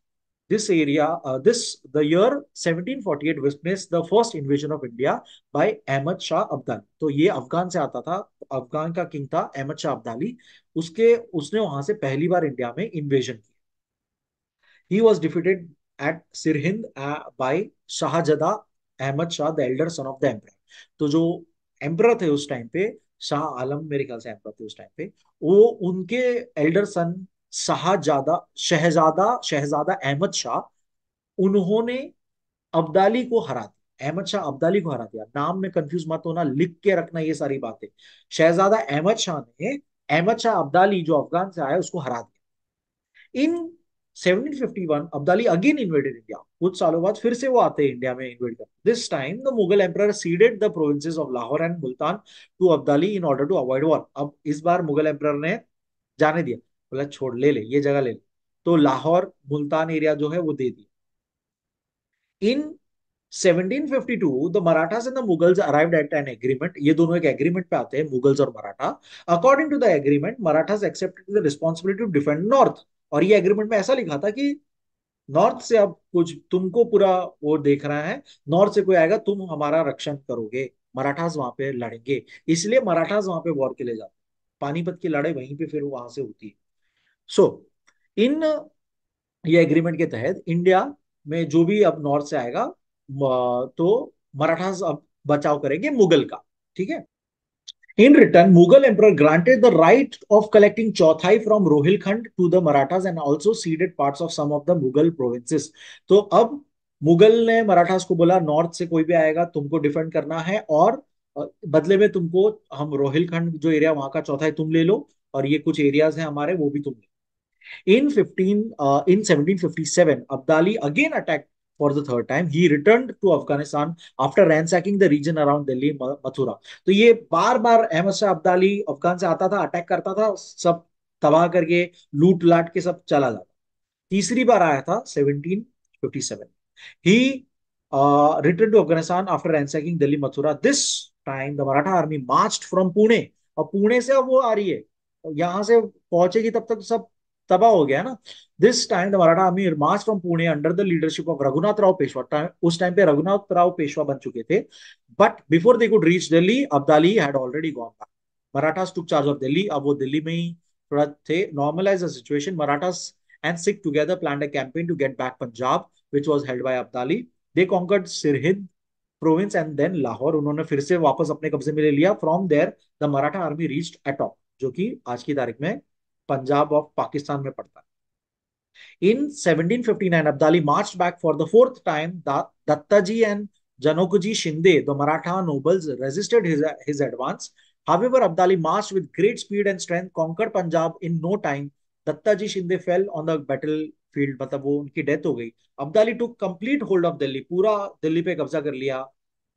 This area this the year 1748 witnessed the first invasion of India by Ahmad Shah Abdali. तो ये अफगान से आता था, अफगान का किंग था अहमद शाह अब्दाली, उसके उसने वहां से पहली बार इंडिया में इन्वेजन किया। He was defeated at Sirhind by Shahzada Ahmad Shah the elder son of the emperor. तो जो एम्पर थे उस टाइम पे, शाह आलम मेरे ख्याल से एम्पर थे उस टाइम पे, वो उनके एल्डर सन शाहजादा शहजादा शहजादा अहमद शाह, उन्होंने अब्दाली को हरा दिया। अहमद शाह अब्दाली को हरा दिया। नाम में कंफ्यूज मत होना, लिख के रखना ये सारी बातें। शहजादा अहमद शाह ने अहमद शाह अब्दाली जो अफगान से आया उसको हरा दिया। इन 1751 अब्दाली अगेन इन्वेडेड इंडिया। कुछ सालों बाद फिर से वो आते हैं इंडिया में इन्वेड कर। This time the Mughal emperor ceded the provinces of Lahore and Multan to Abdali in order to avoid war. अब इस बार मुगल एम्परर ने जाने दिया, बोला छोड़, ले ले ये जगह ले ले। तो लाहौर मुल्तान एरिया जो है वो दे दिया। In 1752 the Marathas and the Mughals arrived at an agreement. ये दोनों एक एग्रीमेंट पे आते हैं, मुगल्स और Maratha. According to the agreement Marathas accepted the responsibility to defend north. और ये एग्रीमेंट में ऐसा लिखा था कि नॉर्थ से अब कुछ तुमको पूरा वो देख रहा है, नॉर्थ से कोई आएगा तुम हमारा रक्षण करोगे, मराठास वहां पे लड़ेंगे। इसलिए मराठास वहां पे वॉर के लिए जाते हैं। पानीपत की लड़ाई वहीं पे फिर वहां से होती है। सो इन ये एग्रीमेंट के तहत इंडिया में जो भी अब नॉर्थ से आएगा तो मराठास अब बचाव करेंगे मुगल का। ठीक है। In return, Mughal emperor granted the right of collecting Chauthai from Rohilkhand to the Marathas and also ceded parts of some of the Mughal provinces. तो अब मुगल ने मराठास को बोला नॉर्थ से कोई भी आएगा तुमको डिफेंड करना है, और बदले में तुमको हम रोहिलखंड जो एरिया वहां का चौथाई तुम ले लो, और ये कुछ एरियाज हैं हमारे वो भी तुम ले। In 1757, Abdali again attacked for the third time. He returned to Afghanistan after ransacking the region around Delhi, Mathura. तो ये बार बार अहमद शाह अब्दाली अफगान से आता था, अटैक करता था, सब तबाह करके लूट लाट के सब चला जाता। तीसरी बार आया था 1757। He returned to Afghanistan after ransacking Delhi, Mathura. This time the Maratha army marched from Pune. और पुणे से अब वो आ रही है, यहां से पहुंचेगी तब तक सब तबाह हो गया ना। This time the Maratha army march from Pune under the leadership of Raghunath Rao Peshwa. उस टाइम पे रघुनाथ राव पेशवा बन चुके थे। But before they could reach Delhi Abdali had already gone back. Marathas took charge of Delhi. अब वो दिल्ली में ही थोड़ा थे। Normalize the situation, Marathas and Sikh together planned a campaign to get back Punjab which was held by Abdali. They conquered Sirhind province and then Lahore. उन्होंने फिर से वापस अपने कब्जे में ले लिया। From there the Maratha army reached Attock, जो कि आज की तारीख में पंजाब ऑफ पाकिस्तान में पड़ता है। In 1759, Abdali marched back for the fourth time. Dattaji and Janokuji Shinde, the Maratha nobles, resisted his advance. However, Abdali marched with great speed and strength, conquered Punjab in no time. Dattaji Shinde fell on the battlefield, मतलब वो उनकी death हो गई। Abdali took complete hold of Delhi, पूरा दिल्ली पे कब्जा कर लिया।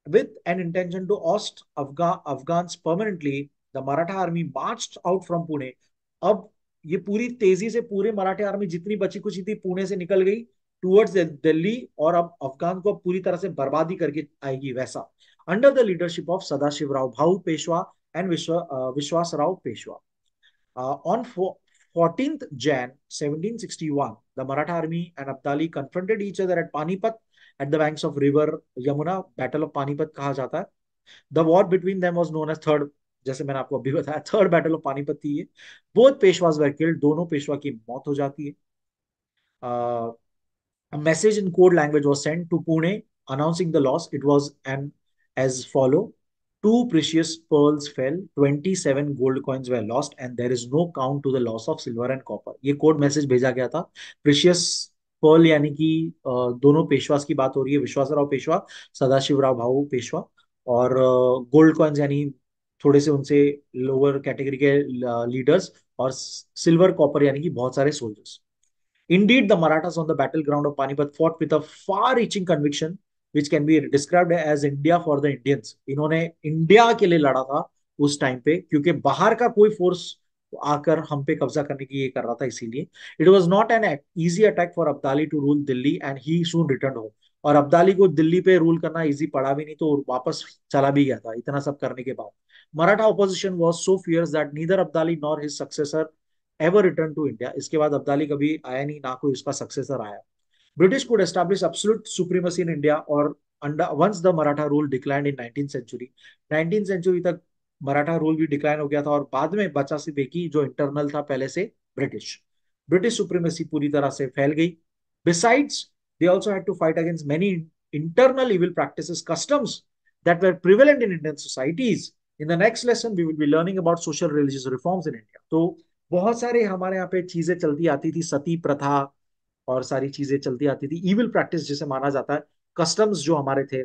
With an intention to oust Afghans permanently, the Maratha army marched out from Pune. अब ये पूरी तेजी से पूरे मराठा आर्मी जितनी बची कुछ थी पुणे से निकल गई टूवर्ड्स दिल्ली, और अब अफगान को पूरी तरह से बर्बादी करके आएगी वैसा। Under the leadership of Sadashiv Rao भाऊ पेशवा एंड विश्वास Rao Peshwa. On 14th Jan 1761, the Maratha army and Abdali confronted each other at Panipat at the banks of river Yamuna. Battle of Panipat कहा जाता है। The war between them was known as third, जैसे मैंने आपको अभी बताया, third battle of Panipat थी ये। बोथ पेशवाज वर किल्ड, दोनों पेशवा की मौत हो जाती है। A message in code language was sent to Pune announcing the loss. It was an as follow: two precious pearls fell, 27 gold coins were lost, and there is no count to the loss of silver and copper. ये code message भेजा गया था। Precious Perl यानी कि दोनों पेशवास की बात हो रही है, विश्वासराव पेशवा, सदाशिवराव भाऊ पेशवा। और गोल्ड कॉइन्स यानी थोड़े से उनसे लोअर कैटेगरी के लीडर्स, और सिल्वर कॉपर यानी कि बहुत सारे soldiers. Indeed, the Marathas on the battleground of Panipat fought with a far-reaching conviction, which can be described as India for the Indians. इन्होंने इंडिया के लिए लड़ा था उस टाइम पे, क्योंकि बाहर का कोई फोर्स आकर हम पे कब्जा करने की ये कर रहा था, इसीलिए। It was not an easy attack for Abdali to rule Delhi and he soon return home. और अब्दाली को दिल्ली पे रूल करना इजी पड़ा भी नहीं, तो वापस चला भी गया था इतना सब करने के बाद। Maratha opposition was so fierce that neither Abdali nor his successor ever return to India. इसके बाद अब्दाली कभी आया नहीं, ना कोई उसका सक्सेसर आया। British could establish absolute supremacy in India और under once the Maratha rule declined in 19th century. 19th century तक मराठा रूल भी डिक्लाइन हो गया था, और बाद में बचा सिर्फ एक ही जो इंटरनल था पहले से, ब्रिटिश। ब्रिटिश सुप्रीमेसी पूरी तरह से फैल गई। Besides they also had to fight against many internal evil practices, customs that were prevalent in Indian societies. In the next lesson we will be learning about social religious reforms in India. तो बहुत सारे हमारे यहाँ पे चीजें चलती आती थी, सती प्रथा और सारी चीजें चलती आती थी, इविल प्रैक्टिस जिसे माना जाता है, कस्टम्स जो हमारे थे,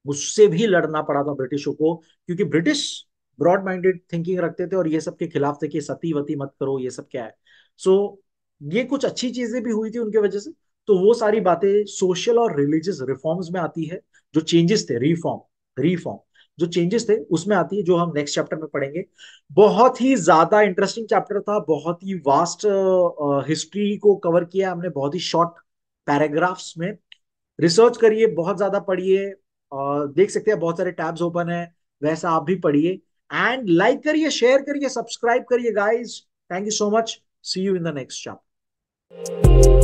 मुझसे भी लड़ना पड़ा था ब्रिटिशों को, क्योंकि ब्रिटिश ब्रॉड माइंडेड थिंकिंग रखते थे और ये सब के खिलाफ थे कि सती वती मत करो, ये सब क्या है। सो ये कुछ अच्छी चीजें भी हुई थी उनके वजह से। तो वो सारी बातें सोशल और रिलीजियस रिफॉर्म्स में आती है, जो चेंजेस थे, रिफॉर्म, रिफॉर्म जो चेंजेस थे उसमें आती है, जो हम नेक्स्ट चैप्टर में पढ़ेंगे। बहुत ही ज्यादा इंटरेस्टिंग चैप्टर था, बहुत ही वास्ट हिस्ट्री को कवर किया हमने बहुत ही शॉर्ट पैराग्राफ्स में। रिसर्च करिए, बहुत ज्यादा पढ़िए, देख सकते हैं बहुत सारे टैब्स ओपन है, वैसा आप भी पढ़िए। एंड लाइक करिए, शेयर करिए, सब्सक्राइब करिए guys. Thank you so much, see you in the next chapter.